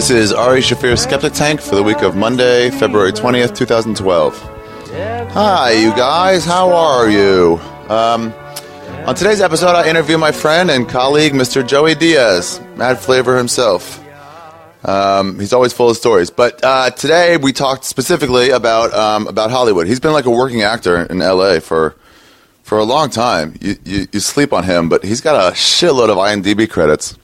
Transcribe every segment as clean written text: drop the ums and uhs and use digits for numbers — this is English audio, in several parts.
This is Ari Shaffir Skeptic Tank for the week of Monday, February 20th, 2012. Hi, you guys. How are you? On today's episode, I interview my friend and colleague, Mr. Joey Diaz, Mad Flavor himself. He's always full of stories. But today, we talked specifically about Hollywood. He's been like a working actor in L.A. for a long time. You sleep on him, but he's got a shitload of IMDb credits.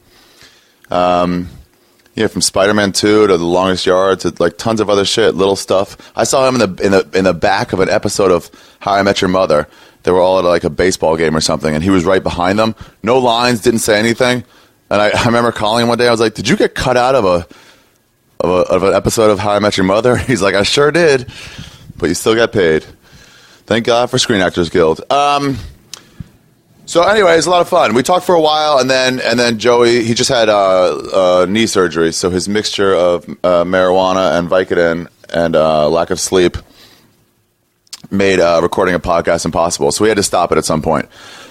From Spider-Man 2 to The Longest Yard to like tons of other shit, little stuff. I saw him in the back of an episode of How I Met Your Mother. They were all at like a baseball game or something, and he was right behind them. No lines, didn't say anything. And I remember calling him one day. I was like, "Did you get cut out of an episode of How I Met Your Mother?" He's like, "I sure did, but you still got paid." Thank God for Screen Actors Guild. So anyway, it was a lot of fun. We talked for a while, and then Joey, he just had knee surgery, so his mixture of marijuana and Vicodin and lack of sleep made recording a podcast impossible. So we had to stop it at some point.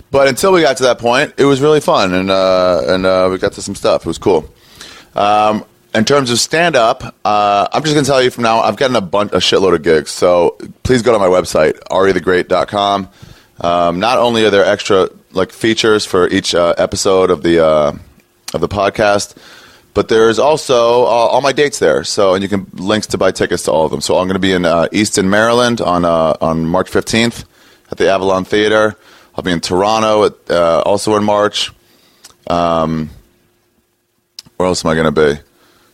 But until we got to that point, it was really fun, and we got to some stuff. It was cool. In terms of stand-up, I'm just going to tell you from now, I've gotten a shitload of gigs. So please go to my website, arithegreat.com. Not only are there extra like features for each episode of the podcast, but there's also all my dates there. So, and you can links to buy tickets to all of them. So I'm going to be in Easton, Maryland on March 15th at the Avalon Theater. I'll be in Toronto also in March. Where else am I going to be?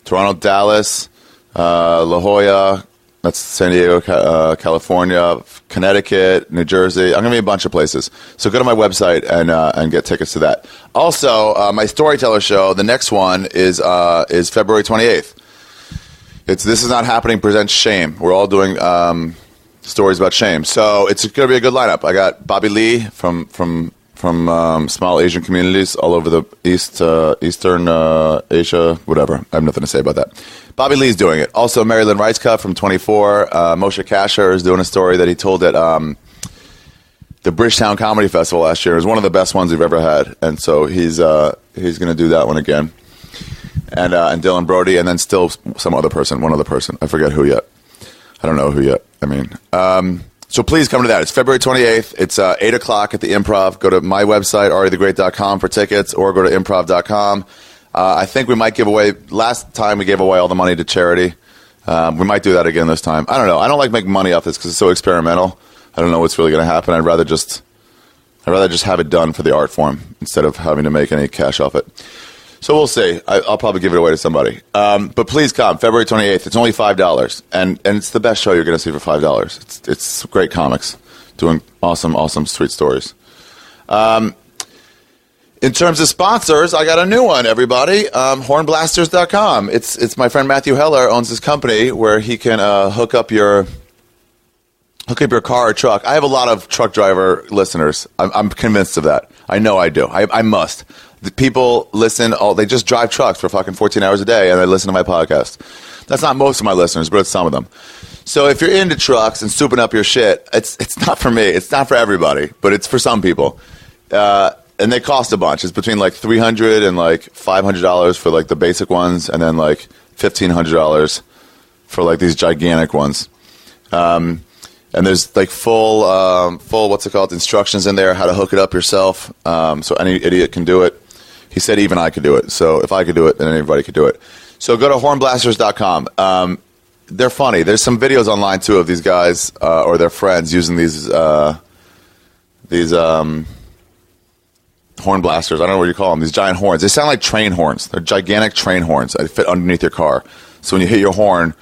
Toronto, Dallas, La Jolla. That's San Diego, California, Connecticut, New Jersey. I'm going to be a bunch of places. So go to my website and get tickets to that. Also, my storyteller show, the next one is February 28th. This Is Not Happening presents Shame. We're all doing stories about shame. So it's going to be a good lineup. I got Bobby Lee from small Asian communities all over the Eastern Asia, whatever. I have nothing to say about that. Bobby Lee's doing it. Also, Mary Lynn Reitzka from 24. Moshe Kasher is doing a story that he told at the Bridgetown Comedy Festival last year. It was one of the best ones we've ever had. And so he's going to do that one again. And Dylan Brody, and then still one other person. I forget who yet. I don't know who yet. So please come to that. It's February 28th. It's 8 o'clock at the Improv. Go to my website, arithegreat.com for tickets, or go to improv.com. I think we might give away, last time we gave away all the money to charity. We might do that again this time. I don't know. I don't like making money off this because it's so experimental. I don't know what's really going to happen. I'd rather just have it done for the art form instead of having to make any cash off it. So we'll see. I'll probably give it away to somebody. But please come, February 28th. It's only $5. And it's the best show you're going to see for $5. It's great comics doing awesome, sweet stories. In terms of sponsors, I got a new one, everybody. Hornblasters.com. It's my friend Matthew Heller owns this company where he can hook up your car or truck. I have a lot of truck driver listeners. I'm convinced of that. I know I do. I must. The people listen, they just drive trucks for fucking 14 hours a day, and they listen to my podcast. That's not most of my listeners, but it's some of them. So if you're into trucks and souping up your shit, it's not for me. It's not for everybody, but it's for some people. And they cost a bunch. It's between like $300 and like $500 for like the basic ones, and then like $1,500 for like these gigantic ones. And there's like full what's it called, instructions in there how to hook it up yourself. So any idiot can do it. He said even I could do it. So if I could do it, then anybody could do it. So go to hornblasters.com. They're funny. There's some videos online too of these guys or their friends using these horn blasters. I don't know what you call them. These giant horns. They sound like train horns. They're gigantic train horns. They fit underneath your car. So when you hit your horn,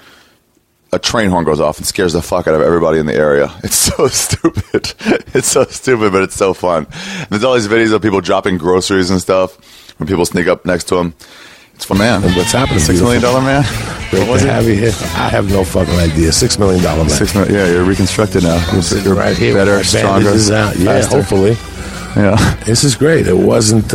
a train horn goes off and scares the fuck out of everybody in the area. It's so stupid. It's so stupid, but it's so fun. And there's all these videos of people dropping groceries and stuff when people sneak up next to them. It's fun, man. What's happening? $6 million man? What was it? I have no fucking idea. $6 million man. Yeah, you're reconstructed now. You're right here. Better, stronger, yeah, faster. hopefully. Yeah. This is great. It wasn't,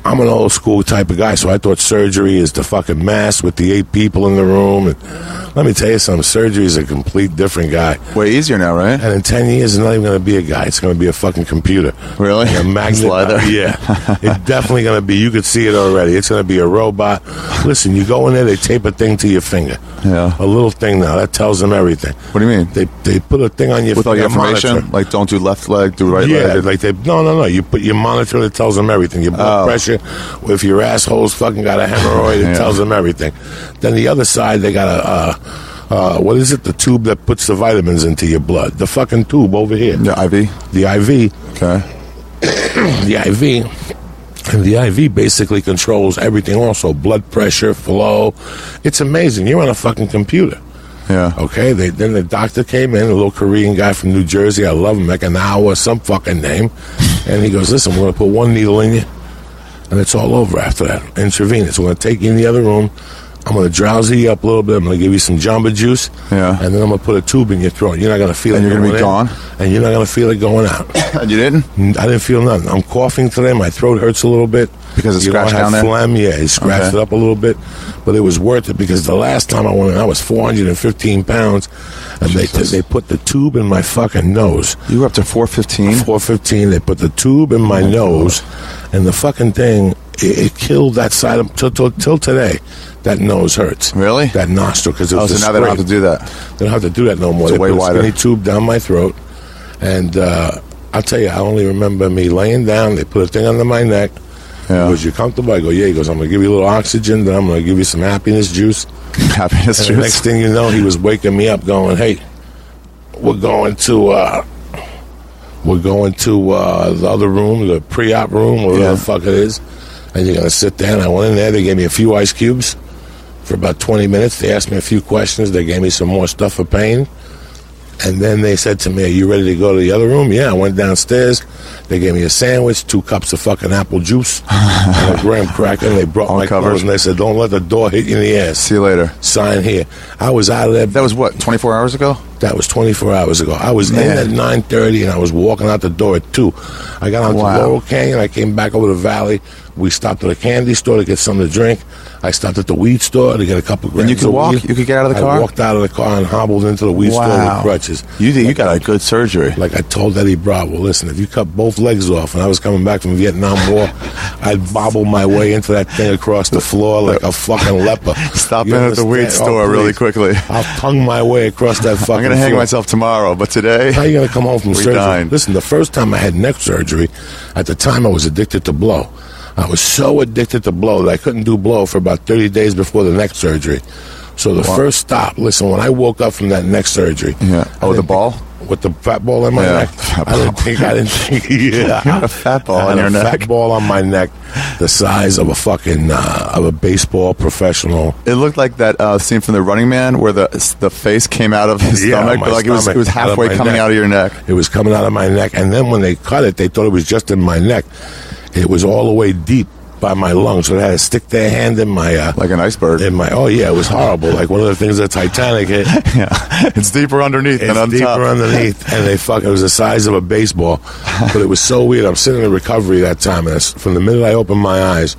I'm an old school type of guy, so I thought surgery is the fucking mask with the 8 people in the room. And let me tell you something, surgery is a complete different guy. Way easier now, right? And in 10 years, it's not even going to be a guy. It's going to be a fucking computer. Really? Like a magnet. Slider? Yeah. It's definitely going to be, you could see it already. It's going to be a robot. Listen, you go in there, they tape a thing to your finger. Yeah. A little thing now. That tells them everything. What do you mean? They put a thing on your with all finger. your information? Monitor. Like, don't do left leg, do right leg? Yeah, like no. You put your monitor that tells them everything. Your blood pressure, if your asshole's fucking got a hemorrhoid, it tells them everything. Then the other side, they got a, what is it? The tube that puts the vitamins into your blood. The fucking tube over here. The IV? The IV. Okay. The IV. And the IV basically controls everything also. Blood pressure, flow. It's amazing. You're on a fucking computer. Yeah. Okay. Then the doctor came in, a little Korean guy from New Jersey. I love him, Ekanawa, some fucking name. And he goes, listen, we're going to put one needle in you, and it's all over after that. Intravenous. We're going to take you in the other room. I'm going to drowsy you up a little bit. I'm going to give you some Jamba Juice. Yeah. And then I'm going to put a tube in your throat. You're not going to feel it. And you're going to be gone? And you're not going to feel it going out. And you didn't? I didn't feel nothing. I'm coughing today. My throat hurts a little bit. Because it's scratched down there? Phlegm. Yeah, it scratched it up a little bit. But it was worth it because the last time I went in, I was 415 pounds. And they put the tube in my fucking nose. You were up to 415? 415. They put the tube in my nose. And the fucking thing, it killed that side of, till today. That nose hurts. Really? That nostril. Because it was so now they don't have to do that. They don't have to do that no more. It's they way put wider. a skinny tube down my throat. And I'll tell you, I only remember me laying down. They put a thing under my neck. Yeah. He goes, you comfortable? I go, yeah. He goes, I'm going to give you a little oxygen. Then I'm going to give you some happiness juice. Happiness And juice? the next thing you know, he was waking me up going, hey, we're going to the other room, the pre-op room, whatever the fuck it is. And you're going to sit there. And I went in there. They gave me a few ice cubes for about 20 minutes. They asked me a few questions. They gave me some more stuff for pain. And then they said to me, are you ready to go to the other room? Yeah, I went downstairs. They gave me a sandwich, 2 cups of fucking apple juice, and a graham cracker. And they brought my clothes, and they said, don't let the door hit you in the ass. See you later. Sign here. I was out of there. That was what, 24 hours ago? That was 24 hours ago. I was in at 9:30, and I was walking out the door at 2. I got onto Laurel Canyon. I came back over the valley. We stopped at a candy store to get something to drink. I stopped at the weed store to get a couple grams. And you could walk? Weed. You could get out of the car? I walked out of the car and hobbled into the weed store with crutches. You got a good surgery. Like I told Eddie Bravo, listen, if you cut both legs off and I was coming back from the Vietnam War, I'd bobble my way into that thing across the floor like a fucking leper. Stop in at the weed store really quickly. I'll tongue my way across that fucking I'm going to hang myself tomorrow, but today... How are you going to come home from surgery? Dying. Listen, the first time I had neck surgery, at the time I was addicted to blow. I was so addicted to blow that I couldn't do blow for about 30 days before the neck surgery. So the first stop, listen, when I woke up from that neck surgery... Yeah. Oh, the ball? With the fat ball in my neck? I didn't think, yeah. You had a fat ball on your neck? fat ball on my neck, the size of a fucking, of a baseball professional. It looked like that scene from The Running Man where the face came out of his stomach, but like it was halfway coming out of your neck. It was coming out of my neck, and then when they cut it, they thought it was just in my neck. It was all the way deep by my lungs, so they had to stick their hand in my... like an iceberg. In my, oh, yeah, it was horrible. Like one of the things that Titanic hit. Yeah, it's deeper underneath than on top. It's deeper underneath, and it was the size of a baseball. But it was so weird. I'm sitting in recovery that time, and from the minute I opened my eyes,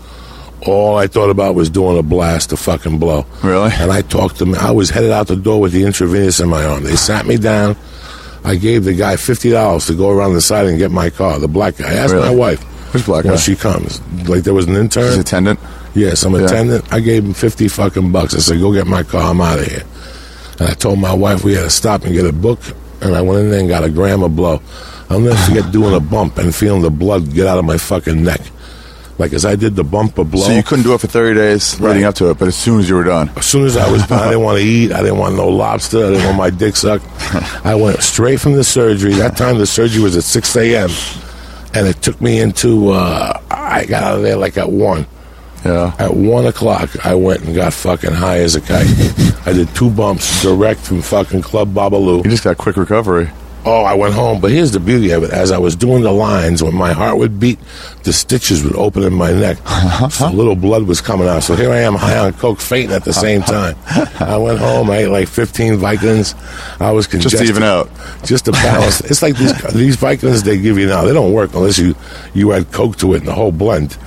all I thought about was doing a blast, a fucking blow. Really? And I talked to him. I was headed out the door with the intravenous in my arm. They sat me down. I gave the guy $50 to go around the side and get my car, the black guy. I asked my wife. Which black guy? When she comes. Like there was an intern. His attendant? Yeah, some attendant. I gave him 50 fucking bucks. I said, go get my car. I'm out of here. And I told my wife we had to stop and get a book. And I went in there and got a gram of blow. I'll never forget doing a bump and feeling the blood get out of my fucking neck. Like as I did the bump of blow. So you couldn't do it for 30 days leading up to it, but as soon as you were done. As soon as I was done, I didn't want to eat. I didn't want no lobster. I didn't want my dick sucked. I went straight from the surgery. That time the surgery was at 6 a.m. And it took me into, I got out of there like at 1. Yeah. At 1 o'clock, I went and got fucking high as a kite. I did 2 bumps direct from fucking Club Babalu. You just got quick recovery. Oh, I went home. But here's the beauty of it. As I was doing the lines, when my heart would beat, the stitches would open in my neck. So little blood was coming out. So here I am high on coke, fainting at the same time. I went home. I ate like 15 Vicodins. I was congested. Just to even out. Just to balance. It's like these Vicodins they give you now. They don't work unless you add coke to it in the whole blend.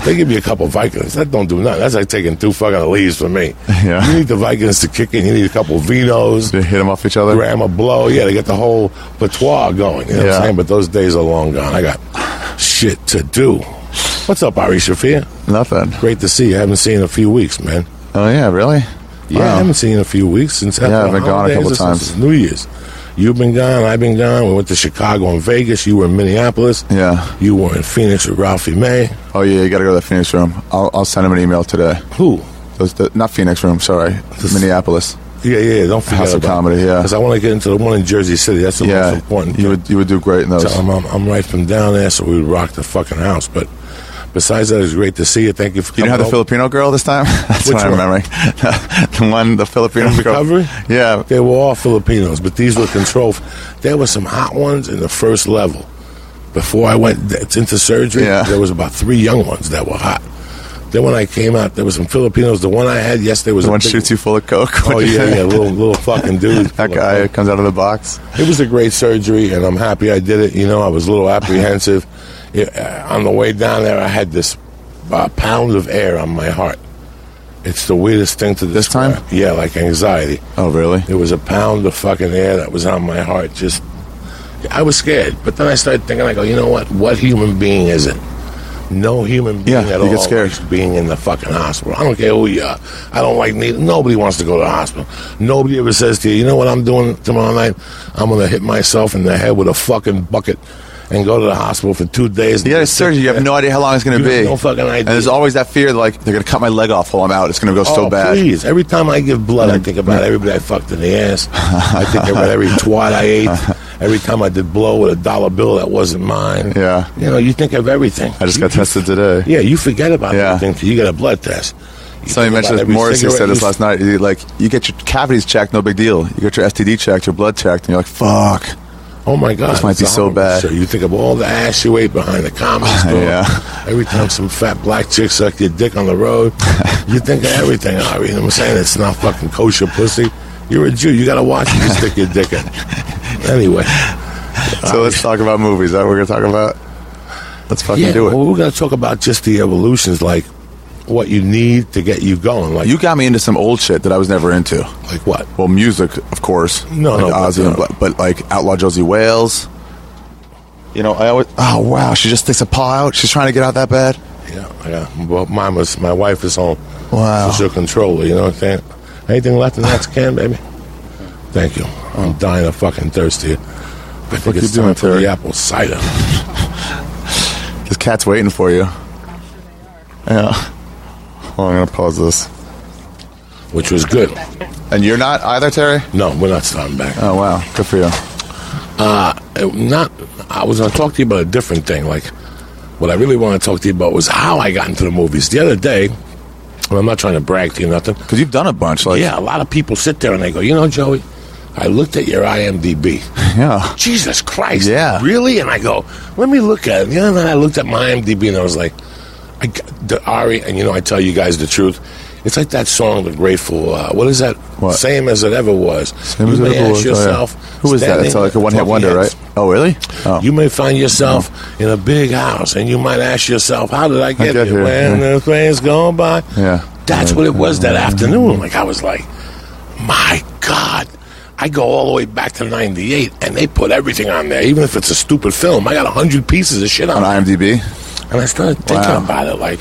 They give you a couple Vikings. That don't do nothing. That's like taking 2 fucking leaves for me. Yeah. You need the Vikings to kick in. You need a couple Vinos. They hit them off each other? Ram a blow. Yeah, they get the whole patois going. You know what I'm saying? But those days are long gone. I got shit to do. What's up, Ari Shaffir? Nothing. Great to see you. I haven't seen you in a few weeks, man. Oh, yeah, really? Yeah, Wow. I haven't seen you in a few weeks since I've been gone a couple times. Since New Year's. You've been gone, I've been gone. We went to Chicago and Vegas. You were in Minneapolis. Yeah. You were in Phoenix with Ralphie May. Oh, yeah, you got to go to the Phoenix room. I'll send him an email today. Who? Not Phoenix room, sorry. Minneapolis. Yeah, don't forget House of Comedy, yeah. Because I want to get into the one in Jersey City. That's the most important thing. You would do great in those. So I'm right from down there, so we would rock the fucking house. But besides that, it's great to see you. Thank you for coming. You didn't have the Filipino girl this time? That's Which what I'm one? remembering. the Filipino In girl. recovery? Yeah. They were all Filipinos, but these were controlled. There were some hot ones in the first level. Before I went into surgery, there was about 3 young ones that were hot. Then when I came out, there was some Filipinos. The one I had, there was the one shoots you full of coke. Oh yeah, little fucking dude. That guy comes out of the box. It was a great surgery, and I'm happy I did it. You know, I was a little apprehensive. On the way down there, I had this pound of air on my heart. It's the weirdest thing to describe. This time? Yeah, like anxiety. Oh, really? It was a pound of fucking air that was on my heart. I was scared. But then I started thinking, I go, you know what? What human being is it? No human being at all get scared. likes being in the fucking hospital. I don't care who you are. I don't like nobody wants to go to the hospital. Nobody ever says to you, you know what I'm doing tomorrow night? I'm going to hit myself in the head with a fucking bucket and go to the hospital for 2 days. You got a surgery. You have no idea how long it's going to be. No fucking idea. And there's always that fear, like, they're going to cut my leg off while I'm out. It's going to go so bad. Please. Every time I give blood, I think about everybody I fucked in the ass. I think about every twat I ate. Every time I did blow with a dollar bill that wasn't mine. Yeah. You know, you think of everything. I just got tested today. Yeah, you forget about everything until you get a blood test. Somebody mentioned this. Morrissey said this last night. You get your cavities checked, no big deal. You get your STD checked, your blood checked, and you're like, fuck. Oh my God! This might be so bad. So you think of all the ass you ate behind the comedy store. Yeah. Every time some fat black chick sucked your dick on the road, you think of everything, Ari. You know what I'm saying? It's not fucking kosher pussy. You're a Jew. You got to watch it. You stick your dick in. Anyway. So let's talk about movies. Is that what we're going to talk about? Let's fucking do it. Well, we're going to talk about just the evolutions, like what you need to get you going. Like you got me into some old shit that I was never into. Like what? Well, music, of course. No, but like Outlaw Josie Wales. You know, I always. Oh wow, she just sticks a paw out. She's trying to get out that bad. Yeah. Well, my wife is home. Wow. She's your controller. You know what I'm saying? Anything left in that can, baby? Thank you. I'm dying of fucking thirst here. I think it's time for the apple cider. This cat's waiting for you. Yeah. Well, I'm going to pause this. Which was good. And you're not either, Terry? No, we're not starting back. Oh, wow. Good for you. I was going to talk to you about a different thing. Like, what I really want to talk to you about was how I got into the movies. The other day, and I'm not trying to brag to you nothing. Because you've done a bunch. Like, yeah, a lot of people sit there and they go, you know, Joey, I looked at your IMDb. Yeah. Jesus Christ. Yeah. Really? And I go, let me look at it. The other night I looked at my IMDb and I was like, Ari, and you know, I tell you guys the truth. It's like that song, The Grateful, what is that? What? Same as it ever was. Same as it ever was. Yourself Who is that? It's like a one-hit wonder, right? Oh, really? Oh. You may find yourself in a big house, and you might ask yourself, how did I get here? When the train's going by? Yeah. That's what it was that afternoon. Like, I was like, my God. I go all the way back to 98, and they put everything on there, even if it's a stupid film. I got 100 pieces of shit on IMDb. And I started thinking about it, like,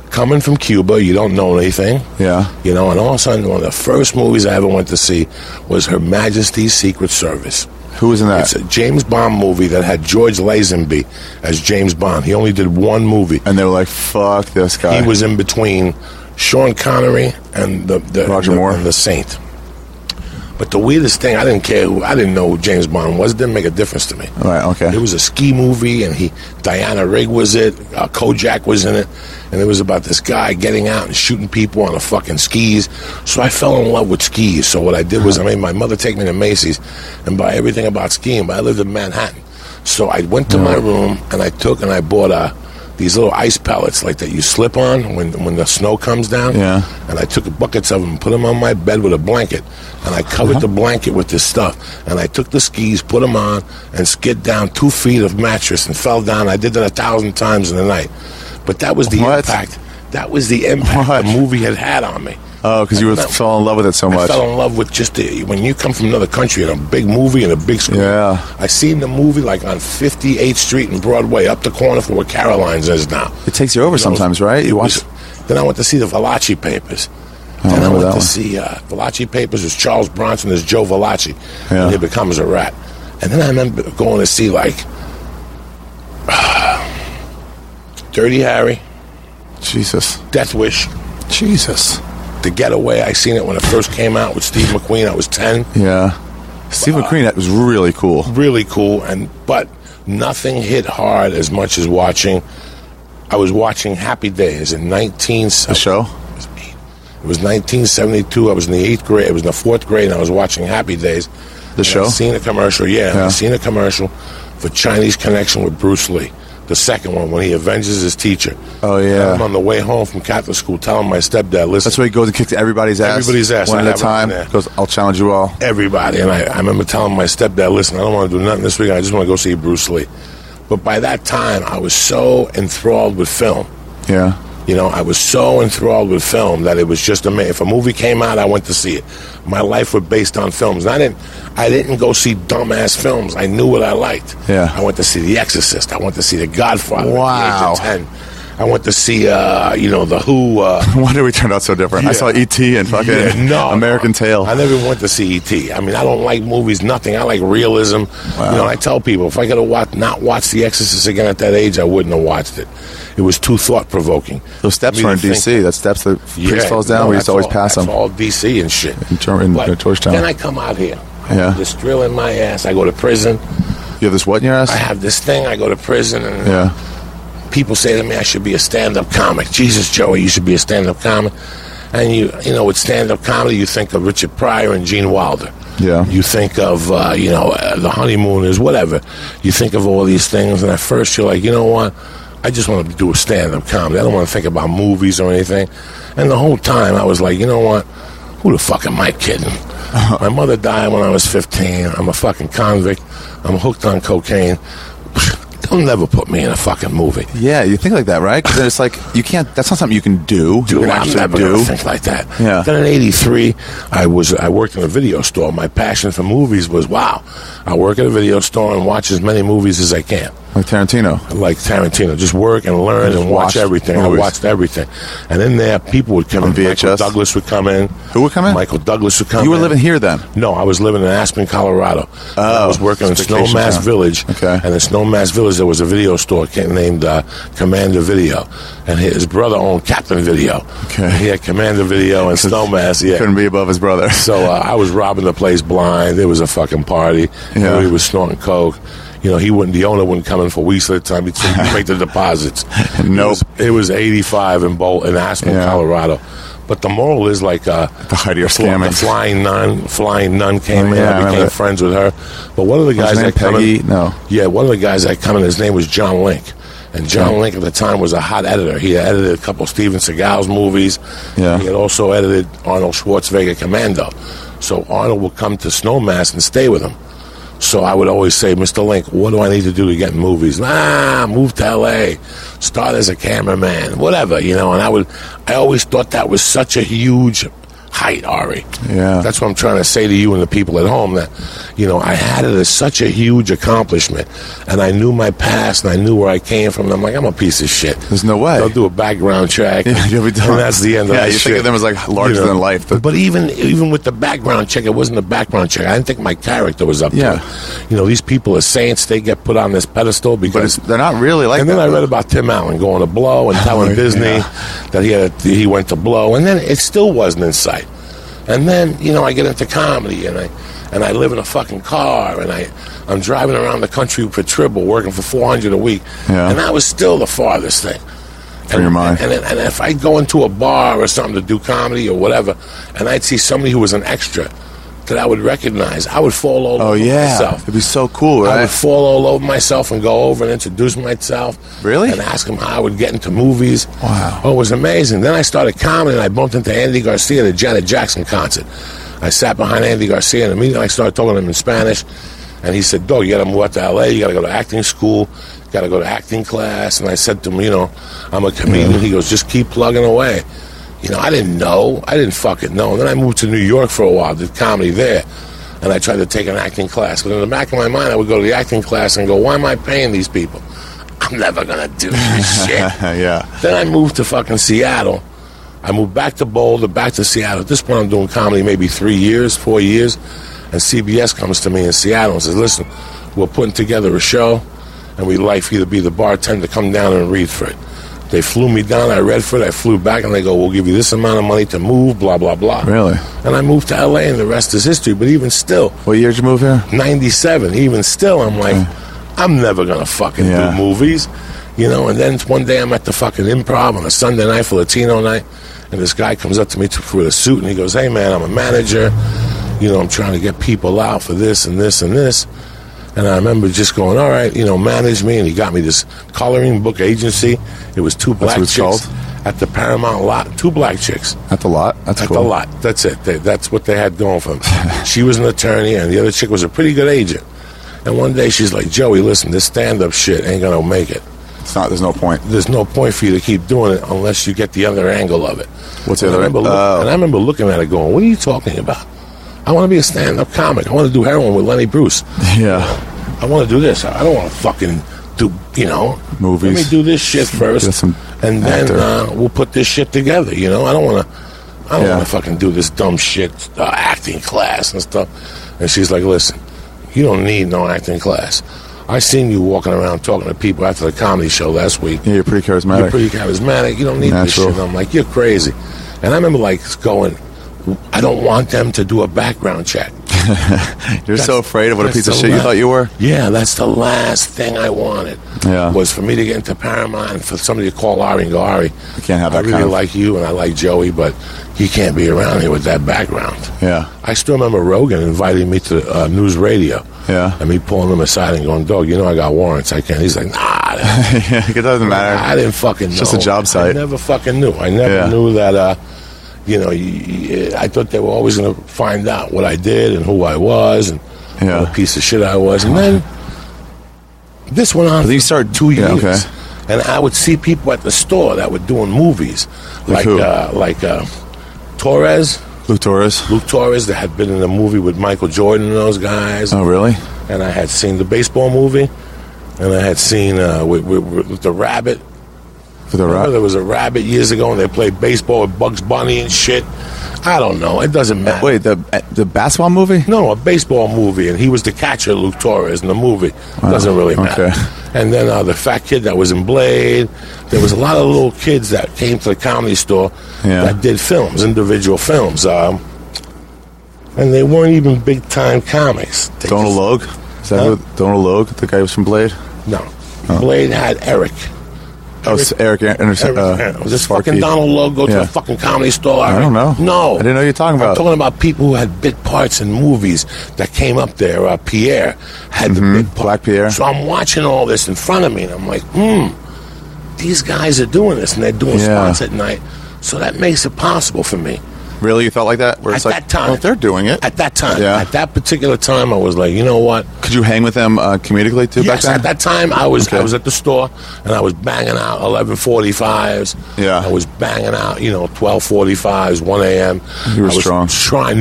coming from Cuba, you don't know anything. Yeah. You know, and all of a sudden, one of the first movies I ever went to see was Her Majesty's Secret Service. Who was in that? It's a James Bond movie that had George Lazenby as James Bond. He only did one movie. And they were like, fuck this guy. He was in between Sean Connery and Roger Moore and the Saint. But the weirdest thing, I didn't know who James Bond was. It didn't make a difference to me. Right, okay. It was a ski movie, and Diana Rigg was it, Kojak was in it, and it was about this guy getting out and shooting people on the fucking skis. So I fell in love with skis. So what I did was I made my mother take me to Macy's and buy everything about skiing, but I lived in Manhattan. So I went to my room, and I bought these little ice pellets like that you slip on when the snow comes down. Yeah. And I took buckets of them and put them on my bed with a blanket. And I covered the blanket with this stuff. And I took the skis, put them on, and skid down 2 feet of mattress and fell down. I did that 1,000 times in the night. But that was the impact. That was the impact the movie had on me. Oh, because you fell in love with it so much. I fell in love with just when you come from another country and a big movie and a big screen. Yeah. I seen the movie like on 58th Street and Broadway, up the corner from where Caroline's is now. It takes you over sometimes, right? Then I went to see the Valachi Papers. Then I went to see Valachi Papers. There's Charles Bronson. There's Joe Valachi. Yeah. And he becomes a rat. And then I remember going to see like Dirty Harry. Jesus. Death Wish. Jesus. The Getaway. I seen it when it first came out with Steve McQueen. I was 10. Yeah. Steve McQueen, that was really cool. Really cool. But nothing hit hard as much as I was watching Happy Days in The show? It was 1972. I was in the 8th grade. I was in the 4th grade, and I was watching Happy Days. The show? I seen a commercial, I seen a commercial for Chinese Connection with Bruce Lee. The second one, when he avenges his teacher. Oh, yeah. I'm on the way home from Catholic school telling my stepdad, listen. That's where he goes and kicks everybody's ass. Everybody's ass. One at a time. Goes, I'll challenge you all. Everybody. And I remember telling my stepdad, listen, I don't want to do nothing this week. I just want to go see Bruce Lee. But by that time, I was so enthralled with film. Yeah. I was so enthralled with film that it was just amazing. If a movie came out, I went to see it. My life was based on films. And I didn't go see dumbass films. I knew what I liked. Yeah. I went to see The Exorcist. I went to see The Godfather. Wow. At the age of 10. I went to see, The Who. Why did we turn out so different? Yeah. I saw E.T. and fucking American Tail. I never went to see E.T. I mean, I don't like movies, nothing. I like realism. Wow. I tell people, if I could have not watched The Exorcist again at that age, I wouldn't have watched it. It was too thought-provoking. Those steps were in D.C. That steps the priest falls down. We used to always pass them. That's all D.C. and shit. In Georgetown. Then I come out here. Yeah. This drill in my ass. I go to prison. You have this what in your ass? I have this thing. I go to prison. And people say to me I should be a stand-up comic. Jesus, Joey, you should be a stand-up comic. And with stand-up comedy, you think of Richard Pryor and Gene Wilder. Yeah. You think of, The Honeymooners, whatever. You think of all these things, and at first you're like, you know what? I just want to do a stand-up comedy. I don't want to think about movies or anything. And the whole time I was like, you know what? Who the fuck am I kidding? My mother died when I was 15. I'm a fucking convict. I'm hooked on cocaine. They'll never put me in a fucking movie. Yeah, you think like that, right? Because it's like, you can't, that's not something you can do. Dude, I'm never going to think like that. Yeah. Then in 83, I worked in a video store. My passion for movies was, I work at a video store and watch as many movies as I can. Like Tarantino. Like Tarantino. Just work and learn and watch everything. Movies. I watched everything. And in there, people would come in. VHS? Michael Douglas would come in. Who would come in? Michael Douglas would come in. You were living here then? No, I was living in Aspen, Colorado. I was working in Snowmass Village. Okay. And in Snowmass Village, there was a video store named Commander Video. And his brother owned Captain Video. Okay. He had Commander Video and Snowmass. Yeah. Couldn't be above his brother. So I was robbing the place blind. It was a fucking party. Yeah. Everybody was snorting coke. The owner wouldn't come in for weeks at a time. He'd say, you make the deposits. Nope. It was 85 in Aspen, Colorado. But the moral is like the height of your scamming. The flying nun came in. I became friends with her. But one of the guys that come in, one of the guys that come in, his name was John Link. And John Link at the time was a hot editor. He had edited a couple of Steven Seagal's movies. Yeah. He had also edited Arnold Schwarzenegger Commando. So Arnold would come to Snowmass and stay with him. So I would always say, Mr. Link, what do I need to do to get in movies? Move to L.A., start as a cameraman, whatever, And I always thought that was such a huge height, Ari. Yeah. That's what I'm trying to say to you and the people at home, that, I had it as such a huge accomplishment, and I knew my past, and I knew where I came from, and I'm like, I'm a piece of shit. There's no way. They'll do a background check, you'll be done. and that's the end of that you shit. think of them as like larger than life. But even with the background check, it wasn't a background check. I didn't think my character was up to it. These people are saints. They get put on this pedestal because they're not really like that. And then I read about Tim Allen going to Blow and telling Disney that he went to Blow, and then it still wasn't in sight. And then, I get into comedy, and I live in a fucking car, and I'm driving around the country for Tribble, working for $400 a week, and that was still the farthest thing. For your mind. And if I go into a bar or something to do comedy or whatever, and I'd see somebody who was an extra that I would recognize, I would fall all over myself. It'd be so cool, right? I would fall all over myself and go over and introduce myself. Really? And ask them how I would get into movies. Wow. Oh, it was amazing. Then I started comedy, and I bumped into Andy Garcia at a Janet Jackson concert. I sat behind Andy Garcia, and immediately I started talking to him in Spanish. And he said, "Dog, you got to move out to L.A., you got to go to acting school, got to go to acting class. And I said to him, you know, I'm a comedian. He goes, just keep plugging away. You know, I didn't know. I didn't fucking know. And then I moved to New York for a while, did comedy there. And I tried to take an acting class. But in the back of my mind, I would go to the acting class and go, why am I paying these people? I'm never going to do this shit. Yeah. Then I moved to fucking Seattle. I moved back to Boulder, back to Seattle. At this point, I'm doing comedy maybe 4 years. And CBS comes to me in Seattle and says, listen, we're putting together a show, and we'd like for you to be the bartender, come down and read for it. They flew me down, I read for it, I flew back, and they go, we'll give you this amount of money to move, blah, blah, blah. Really? And I moved to LA, and the rest is history. But even still... What year did you move here? 97. Even still, I'm like, I'm never going to fucking do movies. You know, and then one day I'm at the fucking Improv on a Sunday night for Latino night, and this guy comes up to me with a suit, and he goes, hey, man, I'm a manager. You know, I'm trying to get people out for this and this and this. And I remember just going, all right, you know, manage me. And he got me this coloring book agency. It was two black chicks at the Paramount lot. Two black chicks. At the lot? That's cool. At the lot. That's it. That's what they had going for them. She was an attorney, and the other chick was a pretty good agent. And one day she's like, Joey, listen, this stand-up shit ain't going to make it. It's not. There's no point. There's no point for you to keep doing it unless you get the other angle of it. What's the other angle? And I remember looking at it going, what are you talking about? I want to be a stand-up comic. I want to do heroin with Lenny Bruce. Yeah. I want to do this. I don't want to fucking do, you know. Movies. Let me do this shit first. And then we'll put this shit together, you know. I don't want to fucking do this dumb shit, acting class and stuff. And she's like, listen, you don't need no acting class. I seen you walking around talking to people after the comedy show last week. Yeah, you're pretty charismatic. You're pretty charismatic. You don't need this shit. And I'm like, you're crazy. And I remember like going, I don't want them to do a background check. You're so afraid of what a piece of shit you thought you were? Yeah, that's the last thing I wanted. Yeah. Was for me to get into Paramount and for somebody to call Ari and go, Ari, I can't have that I really like you and I like Joey, but he can't be around here with that background. Yeah. I still remember Rogan inviting me to news radio. Yeah. And me pulling him aside and going, dog, you know I got warrants. I can't. He's like, nah. Yeah, it doesn't matter. I didn't fucking know. It's just a job site. I never fucking knew. I never knew that, you know, I thought they were always going to find out what I did and who I was and what a piece of shit I was. And then this went on. You started 2 years. Okay. And I would see people at the store that were doing movies. Like Torres. Luke Torres, that had been in a movie with Michael Jordan and those guys. Oh, really? And I had seen the baseball movie. And I had seen with the rabbit. There was a rabbit years ago, and they played baseball with Bugs Bunny and shit. I don't know. It doesn't matter. Wait, the basketball movie? No, a baseball movie, and he was the catcher, Luke Torres, in the movie. Doesn't really matter. Okay. And then the fat kid that was in Blade. There was a lot of little kids that came to the comedy store that did films, individual films. And they weren't even big-time comics. Donald Logue? Is that Donald Logue, the guy who was from Blade? No. Blade had Eric. Eric Anderson. Was this fucking Donald Logue go to a fucking comedy store? I don't know. No. I didn't know you were talking about. I'm talking about people who had bit parts in movies that came up there. Pierre had the bit part. Black Pierre. So I'm watching all this in front of me, and I'm like, these guys are doing this, and they're doing spots at night. So that makes it possible for me. Really? You felt like that? Where at that time. Oh, they're doing it. At that time. Yeah. At that particular time, I was like, you know what? Could you hang with them comedically, too, back then? At that time, I was at the store, and I was banging out 11:45s. Yeah. I was banging out, 12:45s, 1 a.m. You were strong.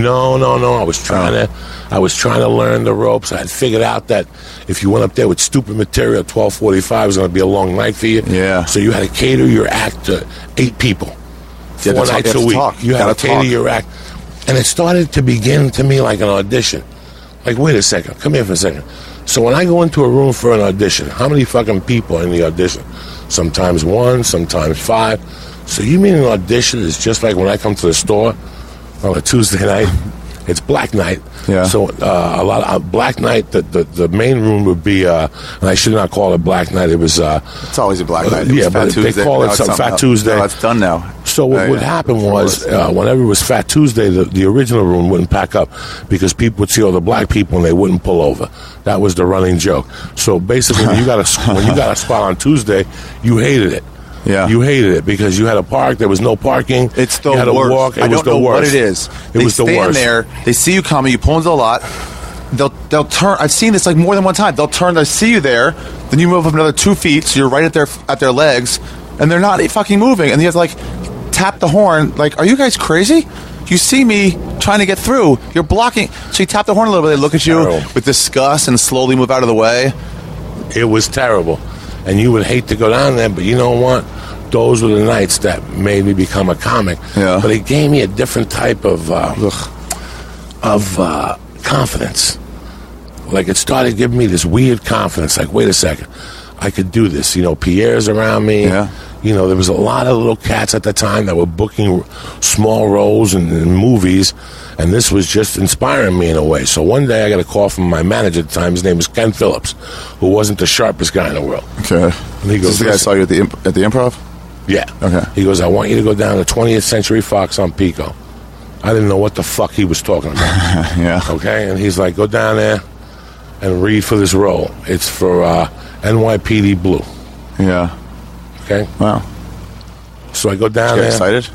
No. I was trying to learn the ropes. I had figured out that if you went up there with stupid material, 12:45 was going to be a long night for you. Yeah. So you had to cater your act to 8 people. 4 nights a week. You had to cater your act. And it started to begin to me like an audition. Like, wait a second. Come here for a second. So when I go into a room for an audition, how many fucking people are in the audition? Sometimes 1, sometimes 5. So you mean an audition is just like when I come to the store on a Tuesday night? It's black night. Yeah. So a lot of black night. The main room would be, and I should not call it black night. It was. It's always a black night. But they call it some Fat Tuesday. No, it's done now. So what would happen was, whenever it was Fat Tuesday, the original room wouldn't pack up because people would see all the black people and they wouldn't pull over. That was the running joke. So basically, when you got a spot on Tuesday, you hated it. Yeah. You hated it because you had to park. There was no parking. It's the you had to worst. walk. I don't know what it is. It was the worst. They stand there. They see you coming. You pull into the lot. They'll turn. I've seen this like more than one time. They'll turn. They see you there. Then you move up another 2 feet, so you're right at their legs, and they're not fucking moving. And you have to, like, tap the horn. Like, are you guys crazy? You see me trying to get through. You're blocking. So you tap the horn a little bit. They look at you with disgust and slowly move out of the way. It was terrible. And you would hate to go down there, but you know what? Those were the nights that made me become a comic. Yeah. But it gave me a different type of confidence. Like, it started giving me this weird confidence. Like, wait a second, I could do this. You know, Pierre's around me. Yeah. You know, there was a lot of little cats at the time that were booking small roles in movies, and this was just inspiring me in a way. So one day I got a call from my manager at the time. His name was Ken Phillips, who wasn't the sharpest guy in the world. Okay. And he goes, "This is the guy I saw you at the Improv?" Yeah. Okay. He goes, "I want you to go down to 20th Century Fox on Pico." I didn't know what the fuck he was talking about. Yeah. Okay? And he's like, "Go down there and read for this role. It's for NYPD Blue." Yeah. Okay? Wow. So I go down Get there. excited?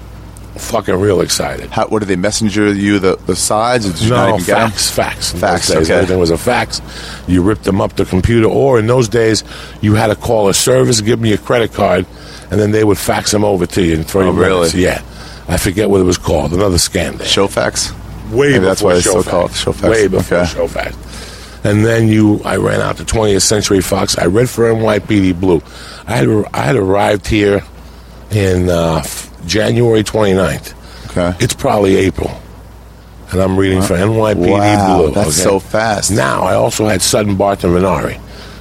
Fucking real excited. What did they messenger you the sides? Or did you not No, even get them? fax. In Fax, those days, okay. Everything was a fax. You ripped them up the computer, or in those days, you had to call a service, give me a credit card, and then they would fax them over to you in 30 minutes. Really? Yeah. I forget what it was called. Another scam day. Showfax? Way Maybe before that's why it's so Showfax. called Showfax. Way before Okay. Showfax. And then I ran out to 20th Century Fox. I read for NYPD Blue. I had arrived here in January 29th. Okay. It's probably April. And I'm reading for NYPD Wow, Blue. that's so fast. Now, I also had Sutton, Barton, Renari.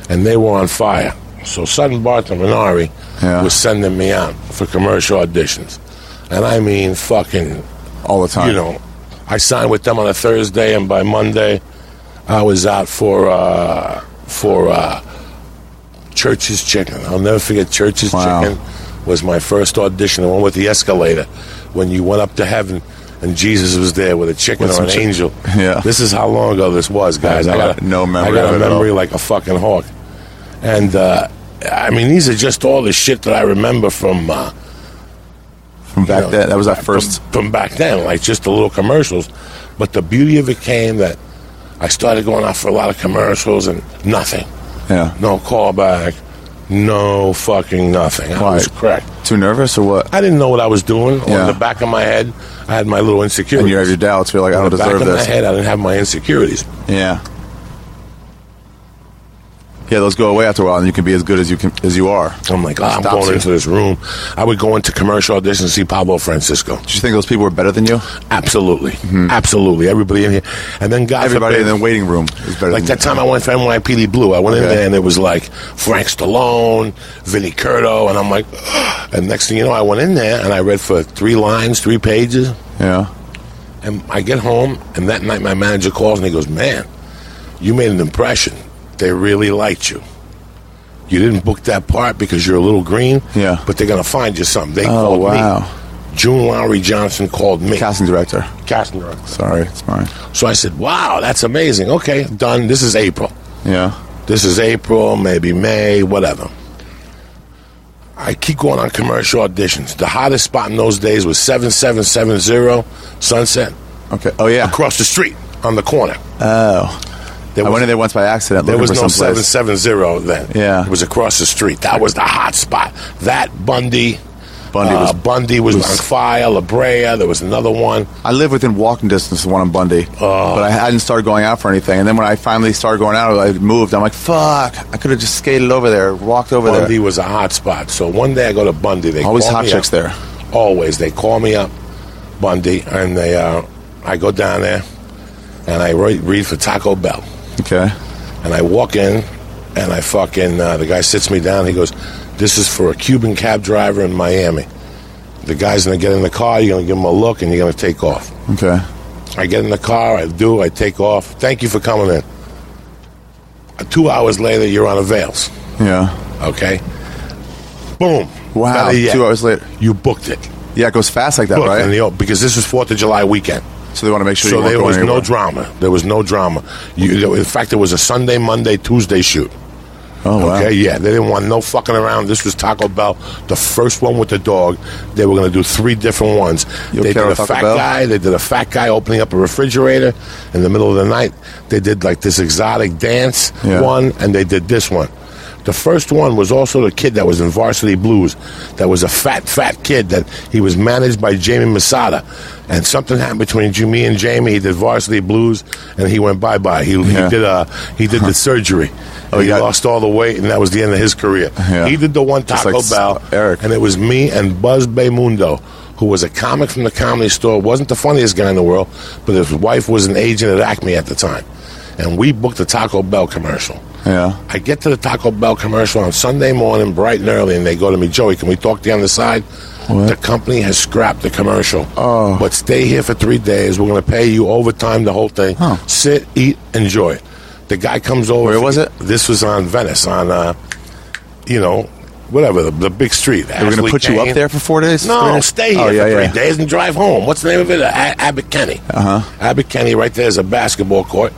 And they were on fire. So Sutton, Barton, Renari was sending me out for commercial auditions. And I mean fucking... all the time. You know, I signed with them on a Thursday, and by Monday, I was out for Church's Chicken. I'll never forget Church's Chicken was my first audition, the one with the escalator, when you went up to heaven and Jesus was there with a chicken or an angel. Yeah. This is how long ago this was, guys. I got no memory. I got a of it at memory all. like a fucking hawk. And I mean, these are just all the shit that I remember from back then. That was our first. from back then, like just the little commercials. But the beauty of it came that I started going out for a lot of commercials and nothing. Yeah. No callback. No fucking nothing. I was cracked. Too nervous or what? I didn't know what I was doing. Yeah. On the back of my head, I had my little insecurities. And you have your doubts. You're like, I don't deserve On the back this. of my head, I didn't have my insecurities. Yeah. Yeah, those go away after a while, and you can be as good as you are. I'm like, I'm Stops going you. into this room. I would go into commercial auditions and see Pablo Francisco. Did you think those people were better than you? Absolutely. Absolutely. Everybody in here. And then God Everybody forbid, in the waiting room is better like than that time I went for NYPD Blue, I went in there and it was like Frank Stallone, Vinnie Curto, and I'm like, and next thing you know, I went in there and I read for 3 lines, 3 pages. Yeah. And I get home, and that night my manager calls and he goes, man, you made an impression. They really liked you. You didn't book that part because you're a little green, but they're going to find you something. They called me. June Lowry Johnson called me. Casting director. Sorry, it's mine. So I said, wow, that's amazing. Okay, done. This is April. Yeah. This is April, maybe May, whatever. I keep going on commercial auditions. The hottest spot in those days was 7770 Sunset. Okay. Oh, yeah. Across the street on the corner. Oh. I went in there once by accident. There was no someplace. 770 then. Yeah. It was across the street. That was the hot spot. That Bundy Bundy was on fire. La Brea. There was another one. I lived within walking distance of one on Bundy, but I hadn't started going out for anything. And then when I finally started going out, I moved. I'm like, fuck! I could have just skated over there, walked over there. Bundy was a hot spot. So one day I go to Bundy. They always call hot me chicks up. there. Always. They call me up, Bundy, and they. I go down there, and I read for Taco Bell. Okay. And I walk in, and I fucking the guy sits me down. He goes, "This is for a Cuban cab driver in Miami. The guy's gonna get in the car. You're gonna give him a look, and you're gonna take off." Okay. I get in the car. I take off. Thank you for coming in. 2 hours later, you're on Avails. Yeah. Okay. Boom. Wow. 2 hours later, you booked it. Yeah, it goes fast like that, Booked right? Because this was 4th of July weekend. So they want to make sure. So you there weren't was going no anywhere. drama. There was no drama. In fact, it was a Sunday, Monday, Tuesday shoot. Oh, wow. Okay, yeah. They didn't want no fucking around. This was Taco Bell, the first one with the dog. They were going to do 3 different ones. They did a fat guy. They did a fat guy opening up a refrigerator in the middle of the night. They did like this exotic dance one, and they did this one. The first one was also the kid that was in Varsity Blues. That was a fat kid that he was managed by Jamie Masada. And something happened between me and Jamie. He did Varsity Blues, and he went bye-bye. He did the surgery. He lost all the weight, and that was the end of his career. Yeah. He did the one Taco Bell, Eric. And it was me and Buzz Baymundo, who was a comic from the Comedy Store. Wasn't the funniest guy in the world, but his wife was an agent at Acme at the time. And we booked a Taco Bell commercial. Yeah. I get to the Taco Bell commercial on Sunday morning, bright and early, and they go to me, Joey, can we talk to you on the side? What? The company has scrapped the commercial. Oh. But stay here for 3 days. We're going to pay you overtime, the whole thing. Huh. Sit, eat, enjoy. The guy comes over. Where was it? This was on Venice, on, whatever, the big street. They were going to put you up there for 4 days? No, stay here for 3 days and drive home. What's the name of it? Abbott Kinney. Abbott Kinney, right there's a basketball court.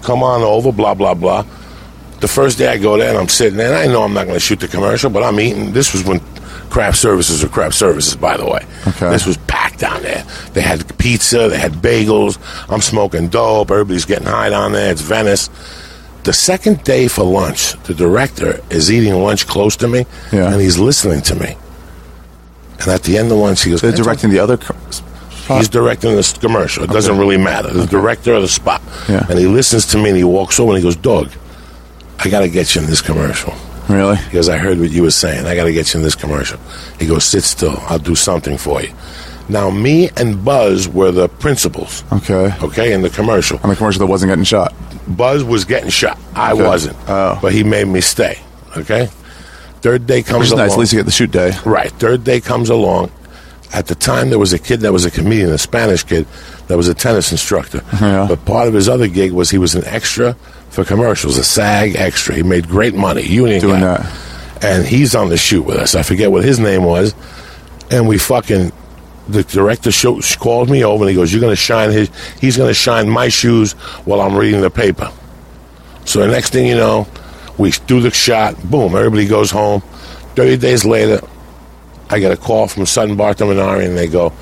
Come on over, blah, blah, blah. The first day I go there and I'm sitting there, and I know I'm not going to shoot the commercial, but I'm eating. This was when craft services were craft services, by the way. Okay. This was packed down there. They had pizza, they had bagels. I'm smoking dope. Everybody's getting high down there. It's Venice. The second day for lunch, the director is eating lunch close to me, and he's listening to me. And at the end of lunch, he goes, they're directing the other He's directing this commercial. It doesn't really matter. The director of the spot. Yeah. And he listens to me, and he walks over, and he goes, Dog, I got to get you in this commercial. Really? He goes, I heard what you were saying. I got to get you in this commercial. He goes, sit still. I'll do something for you. Now, me and Buzz were the principals. Okay, in the commercial. On the commercial that wasn't getting shot. Buzz was getting shot. I wasn't. Oh. But he made me stay. Okay? Third day comes Which is along. nice. At least you get the shoot day. Right. Third day comes along. At the time, there was a kid that was a comedian, a Spanish kid, that was a tennis instructor. Yeah. But part of his other gig was he was an extra for commercials, a SAG extra. He made great money. Union Doing guy. that. And he's on the shoot with us. I forget what his name was. And the director called me over and he goes, he's going to shine my shoes while I'm reading the paper. So the next thing you know, we do the shot, boom, everybody goes home. 30 days later, I get a call from Sutton, Bartham, and Ari, and they go,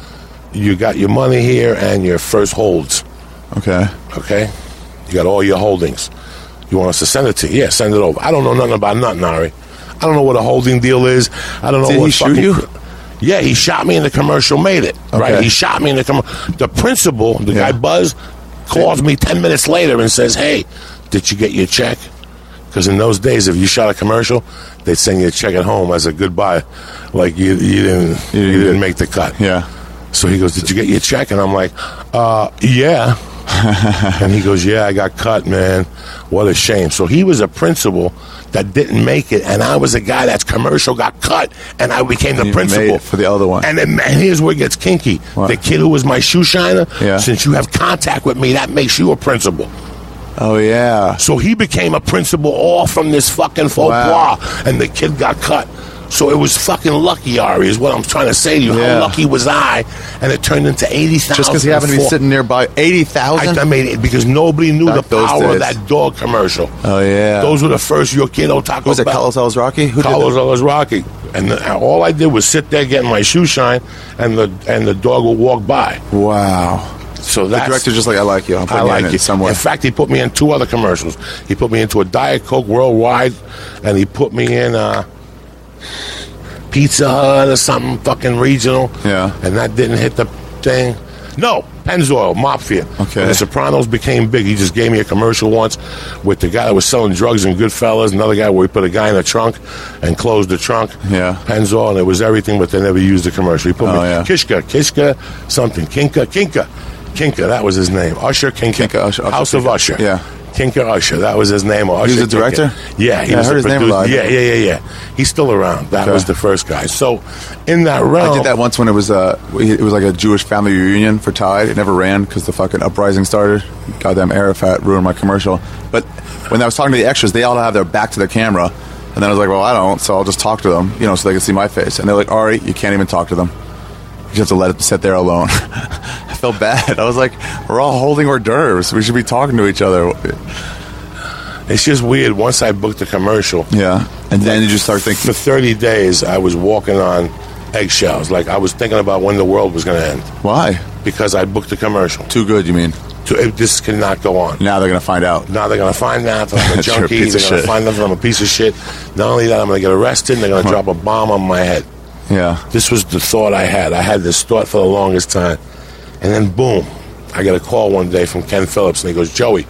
you got your money here and your first holds. Okay. You got all your holdings. You want us to send it to you? Yeah, send it over. I don't know nothing about nothing, Ari. I don't know what a holding deal is. I don't know Did what he shoot you? Yeah, he shot me in the commercial, made it. Okay. Right? He shot me in the commercial. The principal, the guy Buzz, calls me 10 minutes later and says, hey, did you get your check? Because in those days, if you shot a commercial, they'd send you a check at home as a goodbye. Like you didn't make the cut. Yeah. So he goes, did you get your check? And I'm like, yeah. And he goes, yeah, I got cut, man. What a shame. So he was a principal that didn't make it, and I was a guy that's commercial got cut, and I became the principal for the other one. And then, man, here's where it gets kinky. What? The kid who was my shoe shiner, Yeah. since you have contact with me, that makes you a principal. Oh, yeah. So he became a principal all from this fucking faux pas, and the kid got cut. So it was fucking lucky, Ari, is what I'm trying to say to you. Yeah. How lucky was I? And it turned into 80,000. Just because he happened to be sitting nearby. 80,000? I made it because nobody knew the power of days. that dog commercial. Oh, yeah. Those were the first Yo Quiero Taco Bell. Was it Carlos Rocky? Who Carlos did that? Rocky. And all I did was sit there getting my shoe shine, and the dog would walk by. Wow. So The director's just like, I like you. I'm putting I like you in you. somewhere. In fact, he put me in 2 other commercials. He put me into a Diet Coke Worldwide, and he put me in Pizza Hut or something fucking regional. Yeah. And that didn't hit the thing. No, Pennzoil, Mafia. Okay. When the Sopranos became big, he just gave me a commercial once with the guy that was selling drugs in Goodfellas, another guy where he put a guy in a trunk and closed the trunk. Yeah. Pennzoil, and it was everything, but they never used the commercial. He put me Kishka, something. Kinka, that was his name. Usher Kinka. Usher, House of Usher. Yeah. Kinka Usher, that was his name. Or He was Usher a director? Kinka. Yeah, he Yeah, I was heard a his name a producer. lot. Yeah. He's still around. That Okay. was the first guy. So, in that realm, I did that once when it was like a Jewish family reunion for Tide. It never ran because the fucking uprising started. Goddamn Arafat ruined my commercial. But when I was talking to the extras, they all have their back to the camera. And then I was like, well, I don't, so I'll just talk to them, so they can see my face. And they're like, Ari, you can't even talk to them. You just have to let it sit there alone. I felt bad. I was like, we're all holding hors d'oeuvres. We should be talking to each other. it's just weird. Once I booked the commercial, Yeah. And then you just start thinking. for 30 days, I was walking on eggshells. Like I was thinking about when the world was going to end Why? because I booked the commercial. Too good, you mean? This cannot go on. Now they're going to find out. Now they're going to find out that I'm a junkie. You're a piece of They're going shit. to find out that I'm a piece of shit. Not only that, I'm going to get arrested, and they're going to drop a bomb on my head. Yeah. This was the thought I had. I had this thought for the longest time. And then, boom, I get a call one day from Ken Phillips, and he goes, Joey,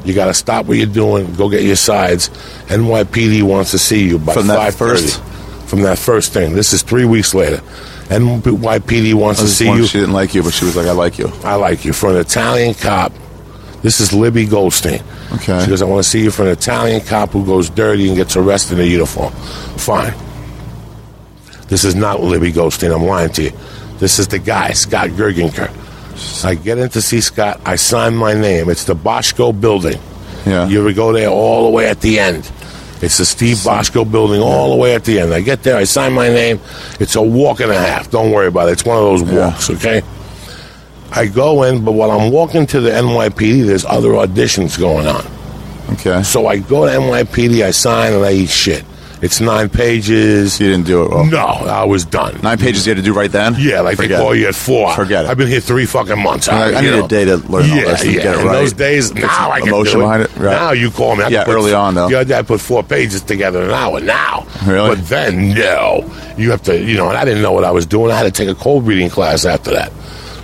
you got to stop what you're doing. Go get your sides. NYPD wants to see you by 5:30. From that first thing. This is 3 weeks later. NYPD wants to see you. She didn't like you, but she was like, I like you. I like you. For an Italian cop. This is Libby Goldstein. Okay. She goes, I want to see you for an Italian cop who goes dirty and gets arrested in a uniform. Fine. This is not Libby Goldstein. I'm lying to you. This is the guy, Scott Gergenker. I get in to see Scott. I sign my name. It's the Boschko building. Yeah. You ever go there all the way at the end? It's the Steve Boschko building all the way at the end. I get there. I sign my name. It's a walk and a half. Don't worry about it. It's one of those walks, okay? I go in, but while I'm walking to the NYPD, there's other auditions going on. Okay. So I go to NYPD, I sign, and I eat shit. It's 9 pages. You didn't do it well. No, I was done. 9 pages you had to do right then? Yeah, like Forget they call it. you at 4. Forget it. I've been here 3 fucking months. I need a day to learn all this and get it In right. those days, now I can emotion do it. behind it, right. Now you call me. Early on, though. The other day I put 4 pages together in an hour. Now. Really? But then, no. You have to, and I didn't know what I was doing. I had to take a cold reading class after that.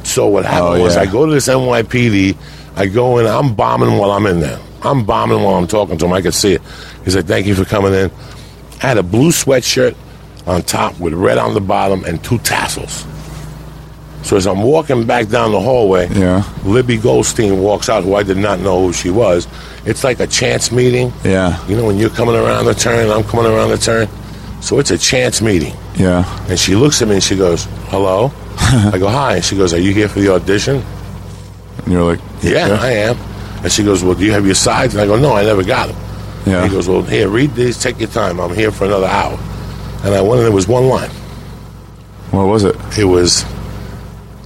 So what happened was I go to this NYPD. I go in. I'm bombing while I'm in there. I'm bombing while I'm talking to him. I could see it. He's like, thank you for coming in. I had a blue sweatshirt on top with red on the bottom and 2 tassels. So as I'm walking back down the hallway, Libby Goldstein walks out, who I did not know who she was. It's like a chance meeting. Yeah. When you're coming around the turn, I'm coming around the turn. So it's a chance meeting. Yeah. And she looks at me and she goes, hello? I go, hi. And she goes, are you here for the audition? And you're like, yeah, I am. And she goes, well, do you have your sides? And I go, no, I never got them. Yeah. He goes, well, here, read these, take your time. I'm here for another hour. And I went, and there was one line. What was it? It was,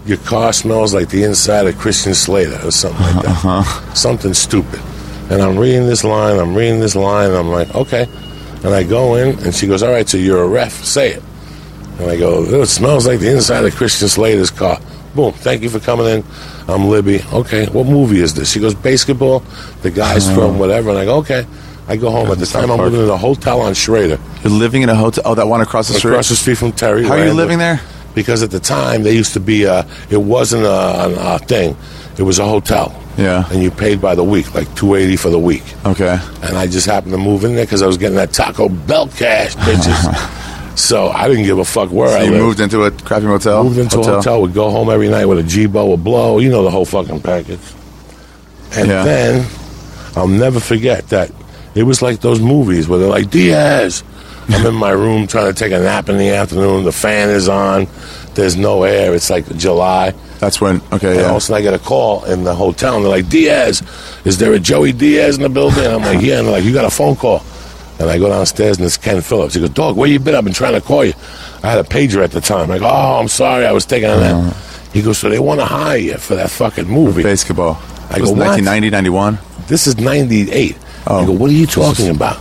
your car smells like the inside of Christian Slater, or something like that. Something stupid. And I'm reading this line, and I'm like, okay. And I go in, and she goes, all right, so you're a ref, say it. And I go, it smells like the inside of Christian Slater's car. Boom, thank you for coming in. I'm Libby. Okay, what movie is this? She goes, basketball. The guy's from whatever. And I go, okay. I go home. At the time, I'm living in a hotel on Schrader. You're living in a hotel? Oh, that one across the street? Across the street from Terry. How are you living there? Because at the time, they used to be, it wasn't a thing. It was a hotel. Yeah. And you paid by the week, like $280 for the week. Okay. And I just happened to move in there because I was getting that Taco Bell cash, bitches. So I didn't give a fuck where I lived. You moved into a crappy motel? Moved into a hotel. Would go home every night with a G-Bo, a blow. You know the whole fucking package. And then, I'll never forget that it was like those movies where they're like, Diaz. I'm in my room trying to take a nap in the afternoon. The fan is on. There's no air. It's like July. That's when, And all of a sudden I get a call in the hotel, and they're like, Diaz, is there a Joey Diaz in the building? And I'm like, yeah. And they're like, you got a phone call. And I go downstairs, and it's Ken Phillips. He goes, dog, where you been? I've been trying to call you. I had a pager at the time. I go, oh, I'm sorry. I was taking a nap. He goes, so they want to hire you for that fucking movie. Basketball. I go, 1990, 91? This is 98. Oh. I go, what are you talking about?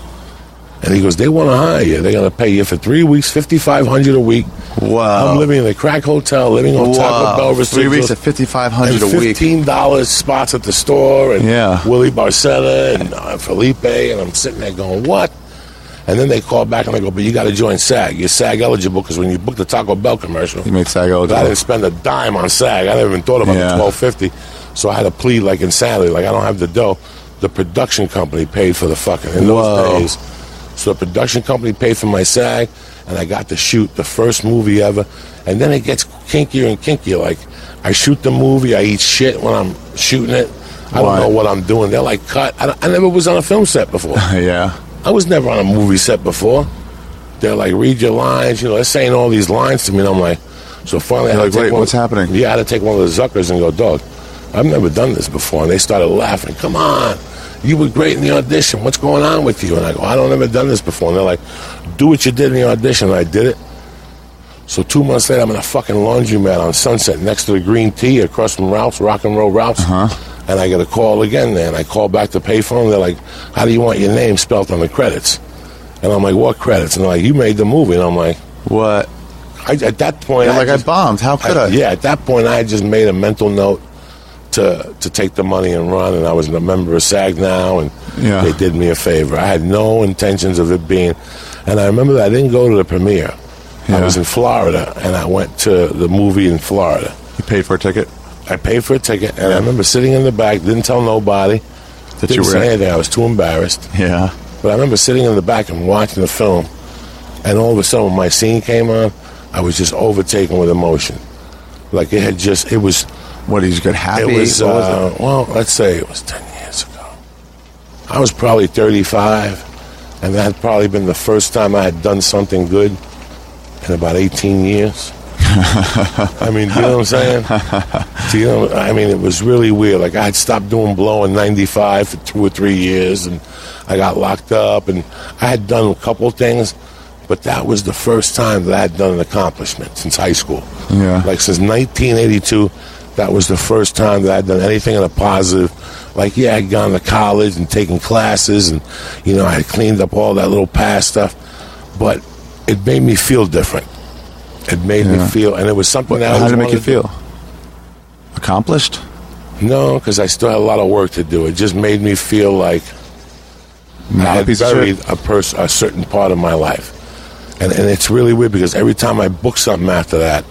And he goes, they want to hire you. They're going to pay you for 3 weeks, $5,500 a week. Wow. I'm living in a crack hotel, living on Taco Bell residuals. 3 weeks at $5,500 a week. $15 spots at the store, and Willie Barcella and Felipe, and I'm sitting there going, what? And then they call back and they go, but you got to join SAG. You're SAG eligible because when you book the Taco Bell commercial, you make SAG eligible. I didn't spend a dime on SAG. I never even thought about the $12.50. So I had to plead like insanity, like I don't have the dough. The production company paid for the fucking in those days. So the production company paid for my SAG, and I got to shoot the first movie ever. And then it gets kinkier and kinkier. Like, I shoot the movie, I eat shit when I'm shooting it. I don't know what I'm doing. They're like, cut. I never was on a film set before. I was never on a movie set before. They're like, read your lines. They're saying all these lines to me, and I'm like, so finally I had to take what's happening? Yeah, I had to take one of the Zuckers and go, dog, I've never done this before. And they started laughing. Come on. You were great in the audition. What's going on with you? And I go, I don't ever done this before. And they're like, do what you did in the audition. And I did it. So 2 months later, I'm in a fucking laundromat on Sunset next to the Green Tea across from Ralph's, Rock and Roll Ralph's. And I get a call again there. And I call back to pay for them. They're like, how do you want your name spelled on the credits? And I'm like, what credits? And they're like, you made the movie. And I'm like, what? At that point, I bombed. How could I? Yeah, at that point, I had just made a mental note to take the money and run, and I was a member of SAG now, and Yeah. they did me a favor. I had no intentions of it being, and I remember that I didn't go to the premiere. I Yeah. was in Florida, and I went to the movie in Florida. You paid for a ticket? I paid for a ticket, and I remember sitting in the back, didn't tell nobody, That you didn't were say in? anything. I was too embarrassed. Yeah. But I remember sitting in the back and watching the film, and all of a sudden when my scene came on, I was just overtaken with emotion. Like it was... What, did you get happy? It was, What was it? well, let's say it was 10 years ago. I was probably 35, and that had probably been the first time I had done something good in about 18 years. I mean, you know what I'm saying? Do you know, I mean, it was really weird. Like, I had stopped doing blow in 95 for 2 or 3 years, and I got locked up, and I had done a couple things, but that was the first time that I had done an accomplishment since high school. Yeah. Like, since 1982, that was the first time that I'd done anything in a positive. Like, yeah, I'd gone to college and taken classes, and, you know, I had cleaned up all that little past stuff, but it made me feel different. It made me feel, and it was something that I How was did it make you wanting to feel? Accomplished? No, because I still had a lot of work to do. It just made me feel like I Not a had piece of buried shit? a certain part of my life. And it's really weird because every time I book something after that,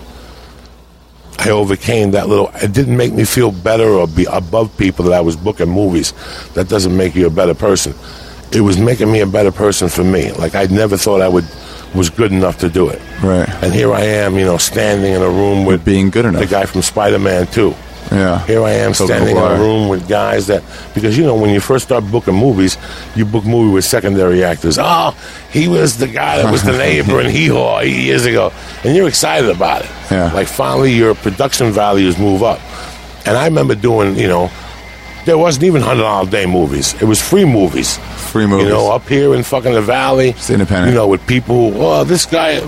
I overcame that little... It didn't make me feel better or be above people that I was booking movies. That doesn't make you a better person. It was making me a better person for me. Like, I never thought I was good enough to do it. Right. And here I am, you know, standing in a room with being good enough. the guy from Spider-Man 2. Yeah. Here I am standing in a room with guys that... Because, you know, when you first start booking movies, you book movie with secondary actors. Oh, he was the guy that was the neighbor in Hee-Haw 8 years ago. And you're excited about it. Yeah. Like, finally, your production values move up. And I remember doing, you know... There wasn't even $100 a day movies. It was free movies. Free movies. You know, up here in fucking the valley. It's independent. You know, with people who, oh, this guy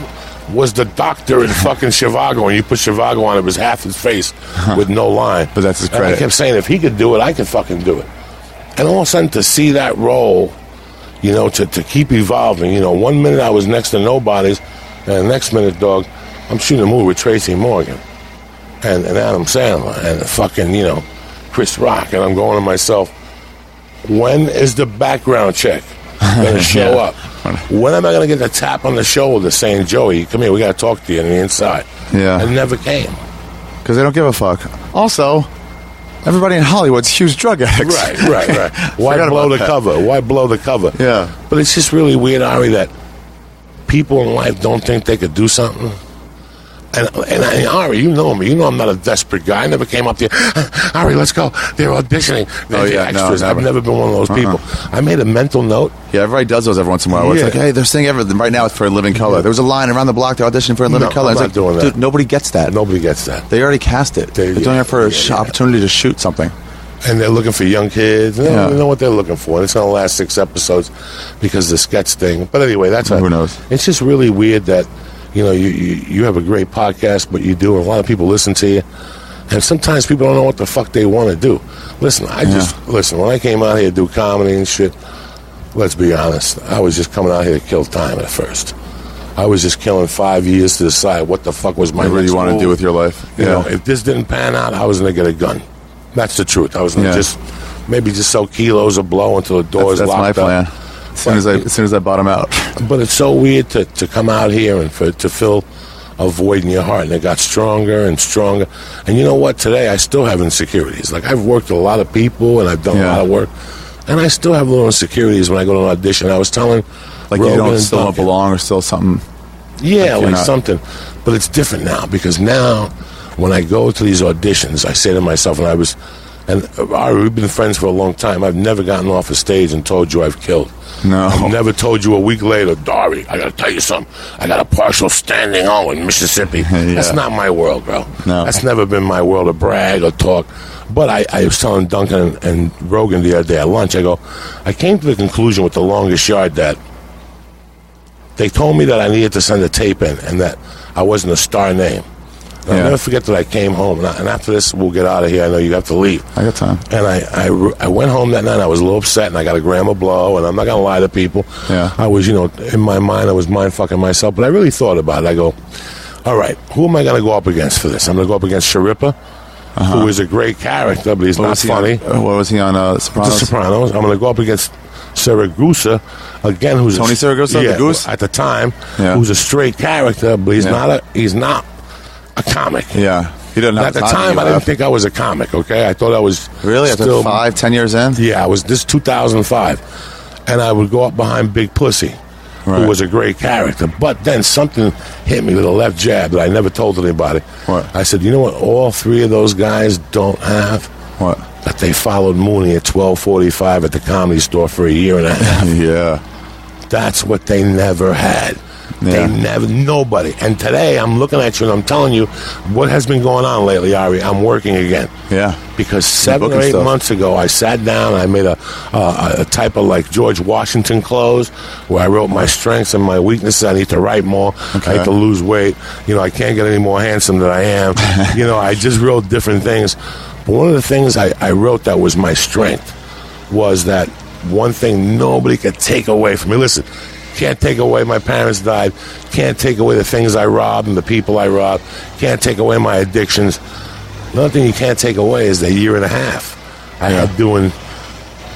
was the doctor in fucking Chivago, and you put Chivago on, it was half his face with no line. But that's his And credit. I kept saying, if he could do it, I could fucking do it. And all of a sudden, to see that role, you know, to keep evolving, you know, 1 minute I was next to nobodies, and the next minute, dog, I'm shooting a movie with Tracy Morgan and Adam Sandler and fucking, you know, Chris Rock, and I'm going to myself, when is the background check going to show up? When am I going to get the tap on the shoulder saying, Joey, come here, we got to talk to you on the inside? Yeah. It never came. Because they don't give a fuck. Also, everybody in Hollywood's huge drug addicts. Right. Why Forgot blow about the that. cover? Why blow the cover? Yeah. But it's just really weird, Ari, that people in life don't think they could do something. And Ari, you know me. You know I'm not a desperate guy. I never came up to you, Ari, let's go. They're auditioning. They're extras. never. I've never been one of those people. I made a mental note. Yeah, everybody does those every once in a while. Where Yeah. It's like, hey, they're saying everything. Right now it's for a living color. There was a line around the block, they're auditioning for a living No, color. I'm It's not like, doing that. dude, nobody gets that. Nobody gets that. They already cast it. They're doing it for an opportunity to shoot something. And they're looking for young kids. They Yeah. don't know what they're looking for. It's going to last 6 episodes because of the sketch thing. But anyway, that's Who knows? It's just really weird that, you know, you have a great podcast, but you do, and a lot of people listen to you. And sometimes people don't know what the fuck they want to do. Listen, when I came out here to do comedy and shit, let's be honest, I was just coming out here to kill time at first. I was just killing 5 years to decide what the fuck was my Whatever next you want to move. do with your life. You know, if this didn't pan out, I was going to get a gun. That's the truth. I was going to just sell kilos of blow until the doors that's my locked plan. up. As soon as I bottom out. But it's so weird to come out here and to fill a void in your heart, and it got stronger and stronger. And you know what? Today I still have insecurities. Like, I've worked with a lot of people and I've done a lot of work, and I still have little insecurities when I go to an audition. I was telling Like Rogan you don't and still don't Duncan. belong or still something. Yeah, Like you're not. something. But it's different now, because now when I go to these auditions, I say to myself, and Ari, we've been friends for a long time, I've never gotten off a stage and told you I've killed. No. I've never told you a week later, Dari, I got to tell you something. I got a partial standing O in Mississippi. That's not my world, bro. No. That's never been my world to brag or talk. But I was telling Duncan and Rogan the other day at lunch, I came to the conclusion with the longest yard that they told me that I needed to send a tape in and that I wasn't a star name. And I'll never forget that I came home, and after this, we'll get out of here. I know you have to leave. I got time. And I went home that night, and I was a little upset, and I got a gram of blow, and I'm not going to lie to people. Yeah. I was, in my mind, I was mind-fucking myself, but I really thought about it. I go, all right, who am I going to go up against for this? I'm going to go up against Sharippa, who is a great character, but he's not funny. What was he on Sopranos? The Sopranos. I'm going to go up against Siragusa again, who's Tony Siragusa, the Goose at the time, who's a straight character, but he's not a comic. Yeah. He didn't have at the time, I didn't think I was a comic, okay? I thought I was really still, after 5-10 years in? Yeah, this 2005. And I would go up behind Big Pussy, who was a great character. But then something hit me with a left jab that I never told anybody. What? I said, you know what all three of those guys don't have? What? That they followed Mooney at 12:45 at the Comedy Store for a year and a half. Yeah. That's what they never had. Yeah. They never, nobody. And today, I'm looking at you and I'm telling you what has been going on lately, Ari. I'm working again. Yeah. Because 7 or 8 months ago, I sat down and I made a type of like George Washington close where I wrote my strengths and my weaknesses. I need to write more. Okay. I need to lose weight. You know, I can't get any more handsome than I am. You know, I just wrote different things. But one of the things I wrote that was my strength was that one thing nobody could take away from me. Listen, can't take away my parents died. Can't take away the things I robbed and the people I robbed. Can't take away my addictions. Another thing you can't take away is the year and a half I had doing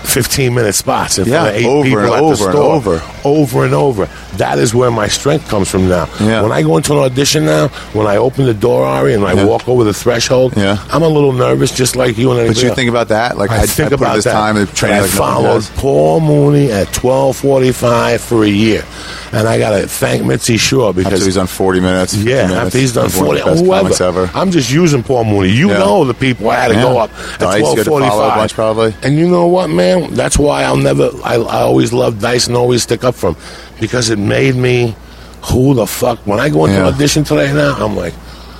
15-minute spots in front of 8 people at the store. Over and over. That is where my strength comes from now. Yeah. When I go into an audition now, when I open the door, Ari, and I walk over the threshold, I'm a little nervous, just like you and anybody But you else. think about that? Like I think put about this that. time in training. I followed Paul Mooney at 12:45 for a year, and I got to thank Mitzi Shore because after he's done 40 minutes. After he's done 40, whoever. I'm just using Paul Mooney. You know the people I had to go up at Dice, 12:45. Bunch, probably. And you know what, man? That's why I always loved Dice and always stick up for him because it made me who the fuck. When I go into an audition today now, I'm like,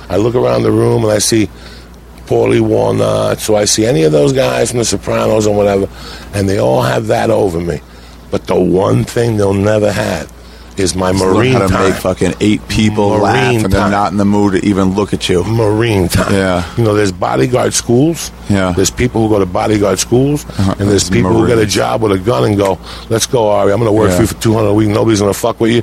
I look around the room and I see Paulie Walnut, so I see any of those guys from The Sopranos or whatever, and they all have that over me. But the one thing they'll never have is my marine learn how to time. make fucking 8 people laugh and they're not in the mood to even look at you. Marine time. Yeah. You know, there's bodyguard schools. Yeah. There's people who go to bodyguard schools. And there's people who get a job with a gun and go, let's go, Ari. I'm going to work for you for $200 a week. Nobody's going to fuck with you.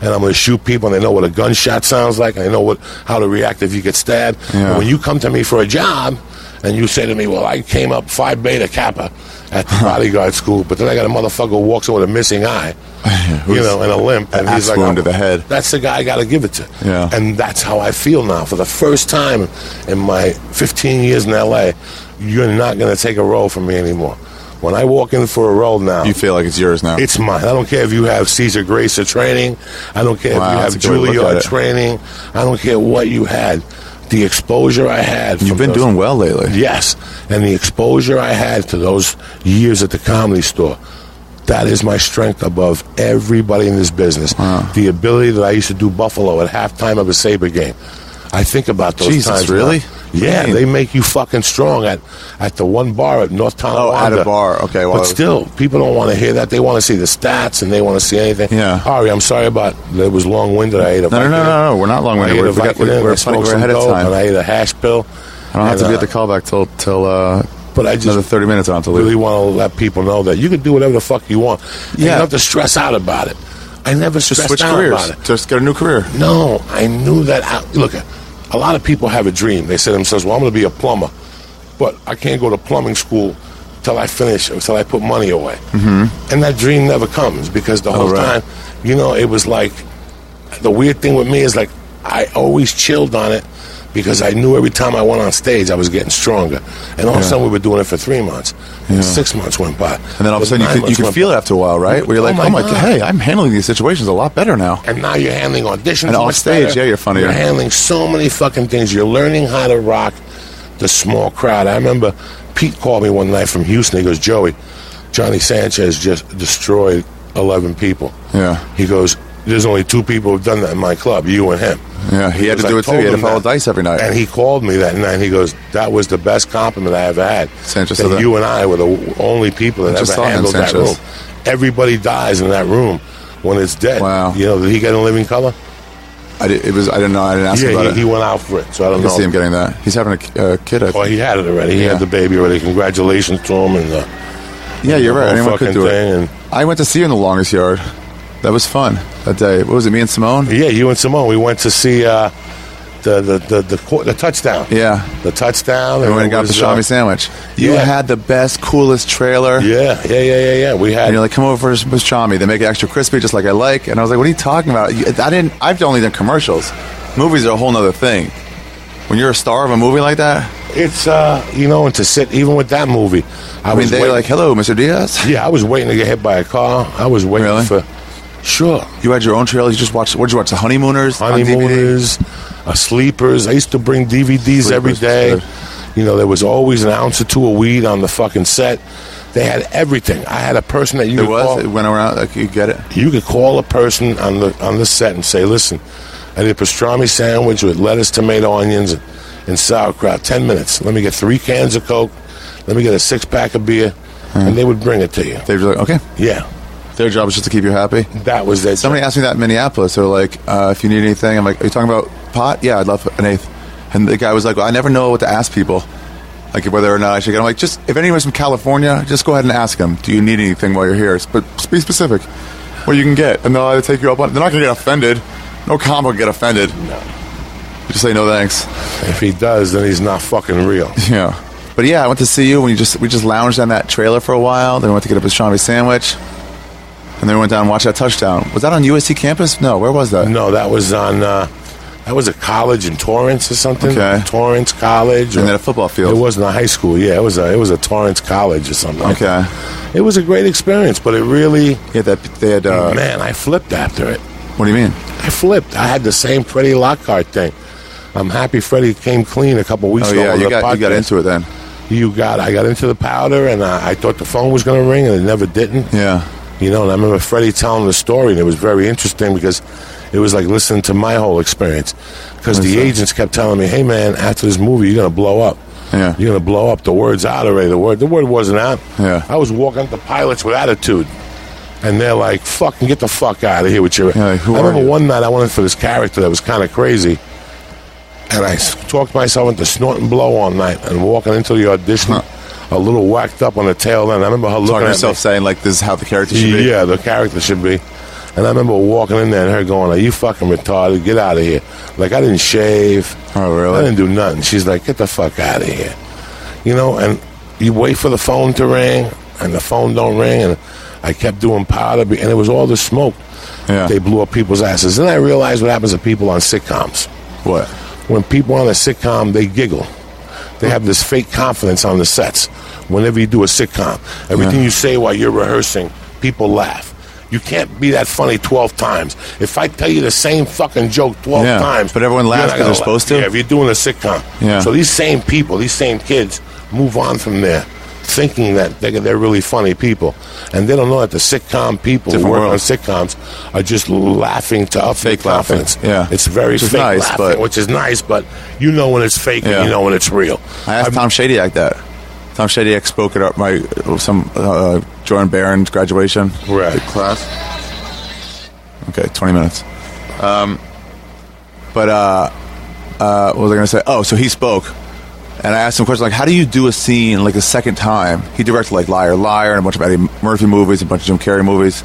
And I'm going to shoot people. And they know what a gunshot sounds like. And they know how to react if you get stabbed. Yeah. And when you come to me for a job and you say to me, well, I came up Phi Beta Kappa at the bodyguard school, but then I got a motherfucker who walks in with a missing eye. You know, and a limp, and he's like, wound to the head. That's the guy I got to give it to. Yeah. And that's how I feel now. For the first time in my 15 years in LA, you're not going to take a role from me anymore. When I walk in for a role now, you feel like it's yours now. It's mine. I don't care if you have Cesar Gracer training. I don't care if you have Juilliard training. I don't care what you had. The exposure I had. You've been doing well lately. Yes. And the exposure I had to those years at the Comedy Store, that is my strength above everybody in this business. Wow. The ability that I used to do Buffalo at halftime of a Sabre game. I think about those times. Really? Now. Yeah, they make you fucking strong at the one bar at North Tonawanda. Oh, at a bar. Okay. Well, but still, people don't want to hear that. They want to see the stats and they want to see anything. Yeah. Ari, I'm sorry about it was long-winded. I ate a No. We're not long-winded. We're ahead of time. And I ate a hash pill. I don't have to be at the callback till but I just another 30 minutes on to leave. Really want to let people know that you can do whatever the fuck you want. You don't have to stress out about it. I never stressed out about it. Just get a new career. No, I knew that. Look, a lot of people have a dream. They say to themselves, well, I'm going to be a plumber, but I can't go to plumbing school till I finish, until I put money away. Mm-hmm. And that dream never comes because the whole time, you know, it was like, the weird thing with me is like, I always chilled on it because I knew every time I went on stage, I was getting stronger. And all of a sudden, we were doing it for 3 months. And 6 months went by. And then all of a sudden, you could feel it after a while, right? Where you're like, oh my God, hey, I'm handling these situations a lot better now. And now you're handling auditions and off stage, better. you're funnier. You're handling so many fucking things. You're learning how to rock the small crowd. I remember Pete called me one night from Houston. He goes, Johnny Sanchez just destroyed 11 people. Yeah. He goes, there's only 2 people who've done that in my club, you and him. Yeah, he had to do it too. He had to follow Dice every night. And he called me that night, and he goes, that was the best compliment I ever had. Sanchez that you and I were the only people that ever handled that room. Everybody dies in that room when it's dead. Wow. You know, did he get in living color? I didn't know. I didn't ask him about it. He went out for it, so I don't know. I can see him getting that. He's having a kid, I think. Oh, he had it already. He had the baby already. Congratulations to him. And yeah, you're right. Anyone could do it. I went to see you in the Longest Yard. That was fun that day. What was it, me and Simone? Yeah, you and Simone. We went to see the touchdown. Yeah. The touchdown. And we went and got pastrami sandwich. You had the best, coolest trailer. Yeah. We had. And you're like, come over for some pastrami. They make it extra crispy, just like I like. And I was like, what are you talking about? I've only done commercials. Movies are a whole nother thing. When you're a star of a movie like that, it's and to sit even with that movie. I mean, they were like, hello, Mr. Diaz. Yeah, I was waiting to get hit by a car. I was waiting for. Sure. You had your own trailer. You just watched. What did you watch? The Honeymooners. Sleepers. I used to bring DVDs every day. There was always an ounce or two of weed on the fucking set. They had everything. I had a person that you could call. It went around. Like, you get it. You could call a person on the set and say, listen, I need a pastrami sandwich with lettuce, tomato, onions, and sauerkraut. 10 minutes. Let me get 3 cans of Coke. Let me get a 6-pack of beer. And they would bring it to you. They were like, okay. Yeah. Their job is just to keep you happy. That was their Somebody asked me that in Minneapolis. They're like, if you need anything, I'm like, are you talking about pot? Yeah, I'd love an eighth. And the guy was like, well, I never know what to ask people. Like whether or not I should get. I'm like, just if anyone's from California, just go ahead and ask them. Do you need anything while you're here? But be specific. What you can get, and they'll either take you up on it. They're not going to get offended. No comic will get offended. No. Just say no thanks. If he does, then he's not fucking real. Yeah. But yeah, I went to see you when we just lounged on that trailer for a while. Then we went to get a pastrami sandwich. And then we went down and watched that touchdown. Was that on USC campus? No, where was that? No, that was on that was a college in Torrance or something. Okay. Torrance College. And then a football field. It wasn't a high school. Yeah, it was a Torrance College or something. Okay. It was a great experience, but it really they had man, I flipped after it. What do you mean? I flipped. I had the same Freddie Lockhart thing. I'm happy Freddie came clean a couple weeks ago. Oh yeah, you got into it then. I got into the powder, and I thought the phone was going to ring, and it never didn't. Yeah. And I remember Freddie telling the story, and it was very interesting because it was like listening to my whole experience. Because the agents kept telling me, hey, man, after this movie, you're going to blow up. Yeah. You're going to blow up. The word's out already. The word wasn't out. Yeah. I was walking up to pilots with attitude. And they're like, fucking get the fuck out of here with your... Yeah, like, I remember one night I went in for this character that was kind of crazy. And I talked myself into snort and blow all night and walking into the audition... a little whacked up on the tail end. I remember her looking at herself saying, like, this is how the character should be? Yeah, the character should be. And I remember walking in there and her going, are you fucking retarded? Get out of here. Like, I didn't shave. Oh, really? I didn't do nothing. She's like, get the fuck out of here. And you wait for the phone to ring, and the phone don't ring, and I kept doing powder, and it was all the smoke. Yeah. They blew up people's asses. Then I realized what happens to people on sitcoms. What? When people on a sitcom, they giggle. They have this fake confidence on the sets. Whenever you do a sitcom, everything you say while you're rehearsing, people laugh. You can't be that funny 12 times. If I tell you the same fucking joke 12 times... But everyone laughs because they're supposed to? Yeah, if you're doing a sitcom. Yeah. So these same people, these same kids, move on from there thinking that they're really funny people. And they don't know that the sitcom people who work on sitcoms are just laughing to up fake confidence. Yeah. It's very fake laughing, which is nice, but you know when it's fake and you know when it's real. I asked Tom Shadyac that. Tom Shadyac spoke at some Jordan Barron's graduation class. Okay, 20 minutes. What was I going to say? Oh, so he spoke. And I asked him questions like, how do you do a scene like the second time? He directed like Liar, Liar, and a bunch of Eddie Murphy movies, a bunch of Jim Carrey movies.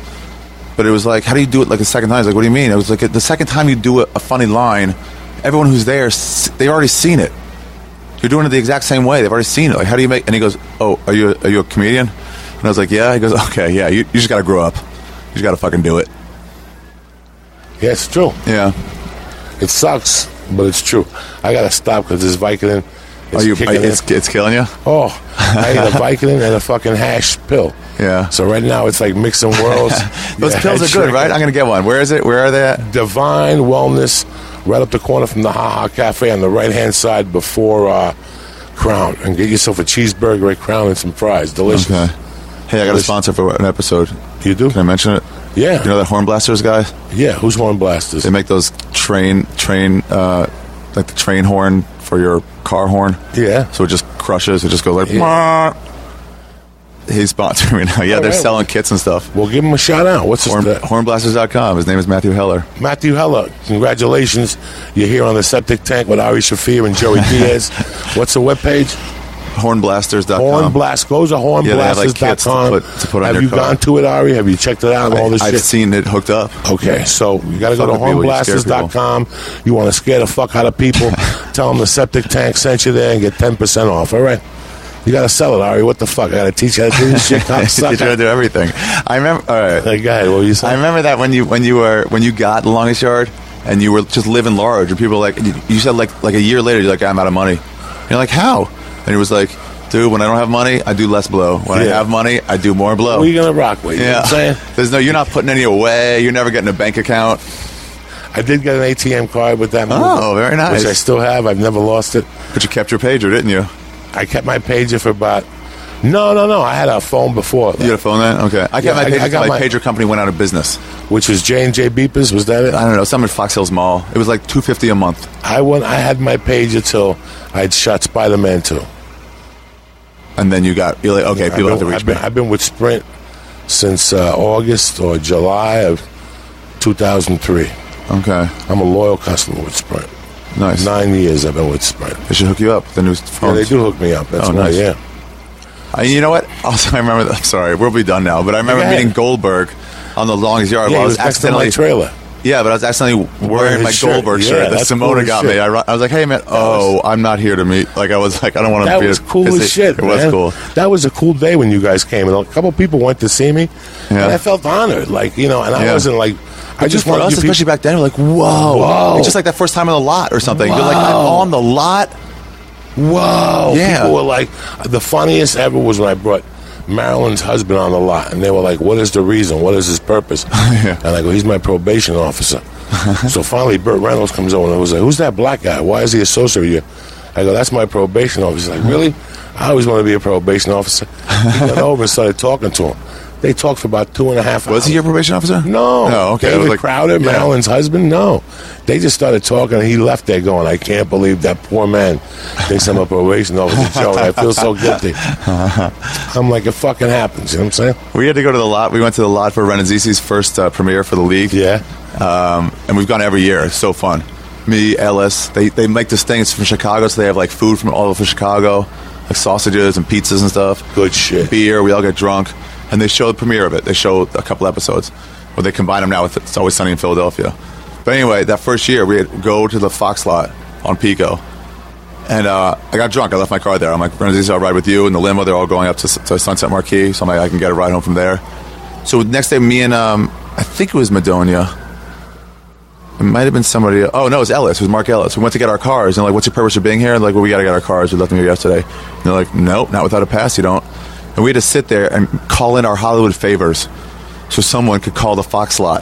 But it was like, how do you do it like the second time? He's like, what do you mean? It was like the second time you do a funny line, everyone who's there, they've already seen it. You're doing it the exact same way. They've already seen it. Like, how do you make... And he goes, oh, are you a comedian? And I was like, yeah. He goes, okay, yeah, you just got to grow up. You just got to fucking do it. Yeah, it's true. Yeah. It sucks, but it's true. I got to stop because this Vicodin... It's killing you? Oh, I ate a Vicodin and a fucking hash pill. Yeah. So right now it's like mixing worlds. Those pills are good, right? I'm going to get one. Where is it? Where are they at? Divine Wellness, right up the corner from the Ha Ha Cafe on the right-hand side before Crown. And get yourself a cheeseburger at Crown and some fries. Delicious. Okay. Hey, I got a sponsor for an episode. You do? Can I mention it? Yeah. You know that Horn Blasters guy? Yeah, who's Horn Blasters? They make those like the train horn for your car horn. Yeah. So it just crushes. It just goes like... Yeah. He's sponsoring me now. Yeah, they're selling kits and stuff. Well, give him a shout out. What's his name? Hornblasters.com. His name is Matthew Heller. Matthew Heller. Congratulations. You're here on the Septic Tank with Ari Shaffir and Joey Diaz. What's the webpage? Hornblasters.com. Goes to hornblasters.com. Yeah, they have like kits to put on Have your you car. gone to it, Ari? Have you checked it out and all this shit? I've seen it hooked up. Okay, so you got to go to Fuck with people, you scare hornblasters.com. You want to scare the fuck out of people. Tell them the Septic Tank sent you there and get 10% off. All right. You got to sell it, Ari. What the fuck? I got to teach you how to do this shit. You're trying to do everything. I remember. All right. Hey, go ahead. What were you saying? I remember that when you got the longest yard and you were just living large, and people were like, you said like a year later, you're like, I'm out of money. And you're like, how? And he was like, dude, when I don't have money, I do less blow. When I have money, I do more blow. What are you gonna rock with? You know what I'm saying? You're not putting any away. You're never getting a bank account. I did get an ATM card with that movie. Oh, very nice. Which I still have. I've never lost it. But you kept your pager, didn't you? I kept my pager for about... No. I had a phone before. You had a phone then? Okay. I kept my pager. My pager company went out of business. Which was J&J Beepers? Was that it? I don't know. Some at Fox Hills Mall. It was like $250 a month. I had my pager till I'd shot Spider-Man 2. And then you're like, okay, people have to reach me. I've been with Sprint since August or July of 2003. Okay. I'm a loyal customer with Sprint. Nice. 9 years I've been with Sprint. They should hook you up. The new phones. Yeah, they do hook me up. That's why, nice. yeah. You know what? Also, I remember. I'm sorry, we'll be done now. But I remember meeting Goldberg on the longest yard. Yeah, I was accidentally my trailer. Yeah, but I was accidentally wearing my Goldberg shirt that Simona got me. I was like, hey man, I'm not here to meet. Like I was like, I don't want to. That was cool as shit. It was cool. That was a cool day when you guys came, and a couple people went to see me, and I felt honored. Like and I wasn't like. I just for us, especially back then, we're like, whoa. It's just like that first time on the lot or something. You're like, I'm on the lot. Whoa. Yeah. People were like, the funniest ever was when I brought Marilyn's husband on the lot, and they were like, what is the reason? What is his purpose? And I go, he's my probation officer. So finally, Burt Reynolds comes over and was like, who's that black guy? Why is he associated with you? I go, that's my probation officer. He's like, really? I always want to be a probation officer. He went over and started talking to him. They talked for about 2.5 hours. Was he your probation officer? No. Okay. David Crowder, Marilyn's husband? No. They just started talking, and he left there going, I can't believe that poor man thinks I'm a probation officer. Joe, I feel so guilty. I'm like, it fucking happens. You know what I'm saying? We had to go to the lot. We went to the lot for Renazisi's first premiere for the league. Yeah. And we've gone every year. It's so fun. Me, Ellis, they make this thing. It's from Chicago, so they have like food from all over Chicago, like sausages and pizzas and stuff. Good shit. Beer. We all get drunk. And they show the premiere of it. They show a couple episodes where they combine them now with It's Always Sunny in Philadelphia. But anyway, that first year, we had to go to the Fox lot on Pico. And I got drunk. I left my car there. I'm like, Renazisi, I'll ride with you in the limo. They're all going up to Sunset Marquee. So I'm like, I can get a ride home from there. So next day, me and, I think it was Madonia. It might have been somebody. Oh, no, it was Ellis. It was Mark Ellis. We went to get our cars. And like, what's your purpose of being here? And like, well, we got to get our cars. We left them here yesterday. And they're like, nope, not without a pass. You don't. And we had to sit there and call in our Hollywood favors so someone could call the Fox lot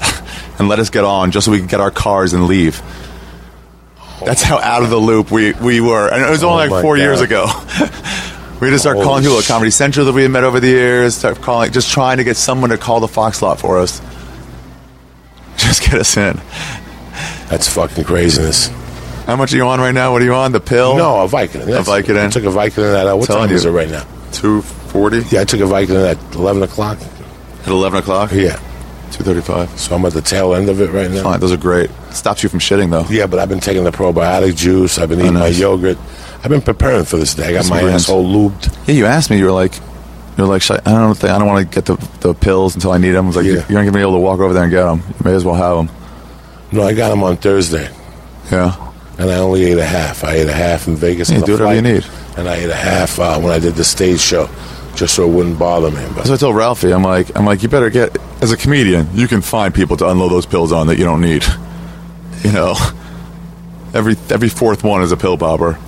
and let us get on just so we could get our cars and leave. That's how out of the loop we were. And it was only like 4 years ago. We had to start calling people at Comedy Central that we had met over the years, start calling, just trying to get someone to call the Fox lot for us. Just get us in. That's fucking craziness. How much are you on right now? What are you on? The pill? No, a Vicodin. A Vicodin? I took a Vicodin what time is it right now? 2:40? Yeah, I took a Vicodin at 11 o'clock. At 11 o'clock? Yeah. 2:35. So I'm at the tail end of it right now. Fine, those are great. Stops you from shitting, though. Yeah, but I've been taking the probiotic juice. I've been eating my yogurt. I've been preparing for this day. I got my asshole lubed. Yeah, you asked me. You were like, I don't want to get the pills until I need them. I was like, you're not going to be able to walk over there and get them. You may as well have them. No, I got them on Thursday. Yeah. And I only ate a half. I ate a half in Vegas. Yeah, do whatever you need. And I ate a half when I did the stage show, just so it wouldn't bother me. But so I told Ralphie, I'm like, you better get, as a comedian, you can find people to unload those pills on that you don't need. You know, every fourth one is a pill bobber.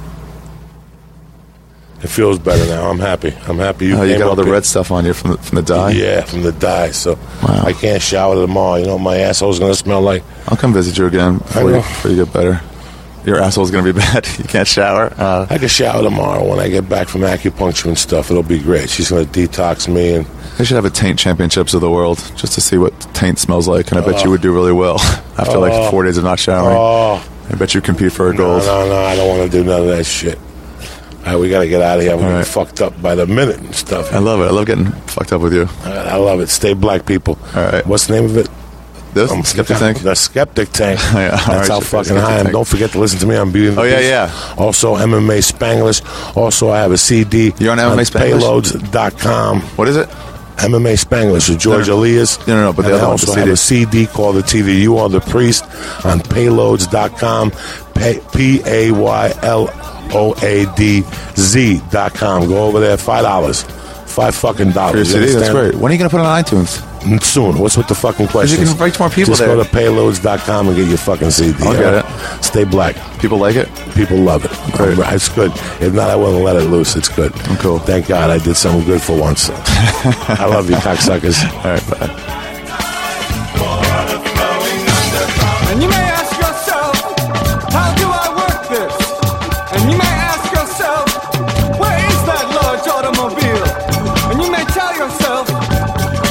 It feels better now. I'm happy. You got all the red stuff on you from the dye? Yeah, from the dye. So I can't shower tomorrow. You know what my asshole's going to smell like? I'll come visit you again before you get better. Your asshole's going to be bad. You can't shower. I can shower tomorrow when I get back from acupuncture and stuff. It'll be great. She's going to detox me. And they should have a taint championships of the world just to see what taint smells like. And I bet you would do really well after like 4 days of not showering. I bet you compete for a gold. No, I don't want to do none of that shit. All right, we got to get out of here. We're getting fucked up by the minute and stuff. I love it. I love getting fucked up with you. I love it. Stay black, people. All right. What's the name of it? This Skeptic Tank? The Skeptic Tank. Yeah, That's how fucking high I am. Don't forget to listen to me on Beauty and the Beast. Yeah. Also, MMA Spanglish. Also, I have a CD. You're on MMA Spanglish? Payloads.com. What is it? MMA Spanglish with George Elias. No, but and I also have a CD called The TV You Are the Priest on Payloads.com. PAYLOADZ.com. Go over there, $5. $5 fucking dollars. That's great. When are you going to put it on iTunes? Soon. What's with the fucking questions? You can reach more people. Just go to payloads.com and get your fucking CD. I'll get it. Stay black. People like it? People love it. Great. It's good. If not, I wouldn't let it loose. It's good. I'm cool. Thank God I did something good for once. I love you, cocksuckers. All right, bye. And you may ask yourself, how do I work this? And you may ask yourself, where is that large automobile? And you may tell yourself,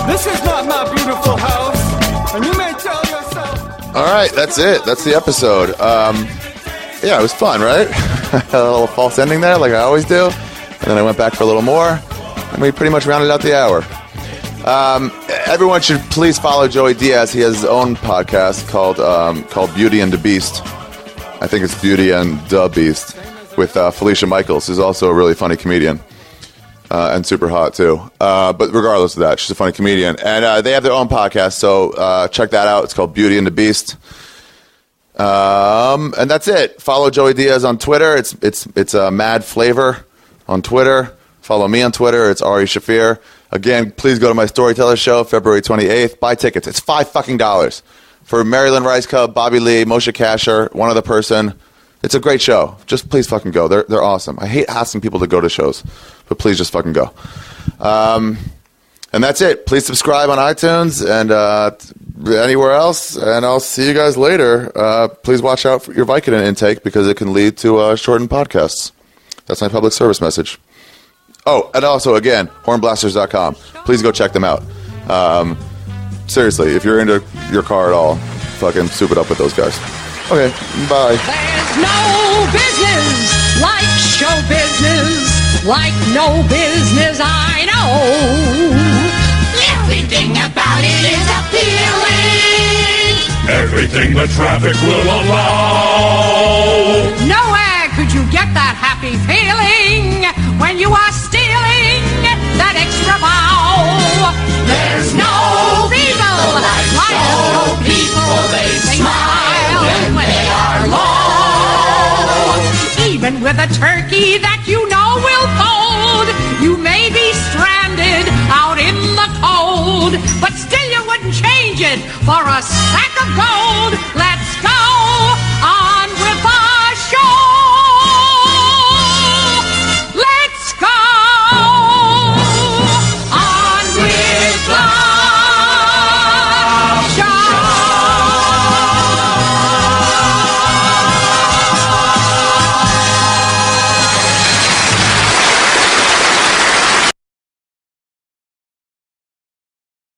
this is not my beautiful house. And you may tell yourself... All right, that's it. That's the episode. Yeah, it was fun, right? A little false ending there, like I always do. And then I went back for a little more. And we pretty much rounded out the hour. Everyone should please follow Joey Diaz. He has his own podcast called Beauty and the Beast. I think it's Beauty and the Beast with Felicia Michaels, who's also a really funny comedian and super hot too. But regardless of that, she's a funny comedian, and they have their own podcast. So check that out. It's called Beauty and the Beast. And that's it. Follow Joey Diaz on Twitter. It's Mad Flavor on Twitter. Follow me on Twitter. It's Ari Shaffir. Again, please go to my Storyteller show, February 28th. Buy tickets. It's $5 for Marilyn Rice Cub, Bobby Lee, Moshe Kasher, one other person. It's a great show. Just please fucking go. They're awesome. I hate asking people to go to shows, but please just fucking go. And that's it. Please subscribe on iTunes and anywhere else, and I'll see you guys later. Please watch out for your Vicodin intake because it can lead to shortened podcasts. That's my public service message. Oh, and also, again, hornblasters.com. Please go check them out. Seriously, if you're into your car at all, fucking soup it up with those guys. Okay, bye. There's no business like show business, like no business I know. Everything about it is appealing. Everything the traffic will allow. Nowhere could you get that happy feeling when you are stealing that extra bow. There's no people like no people. They smile when they are low. Even with a turkey that you know will fold, you may be stranded out in the cold, but still you wouldn't change it for a sack of gold.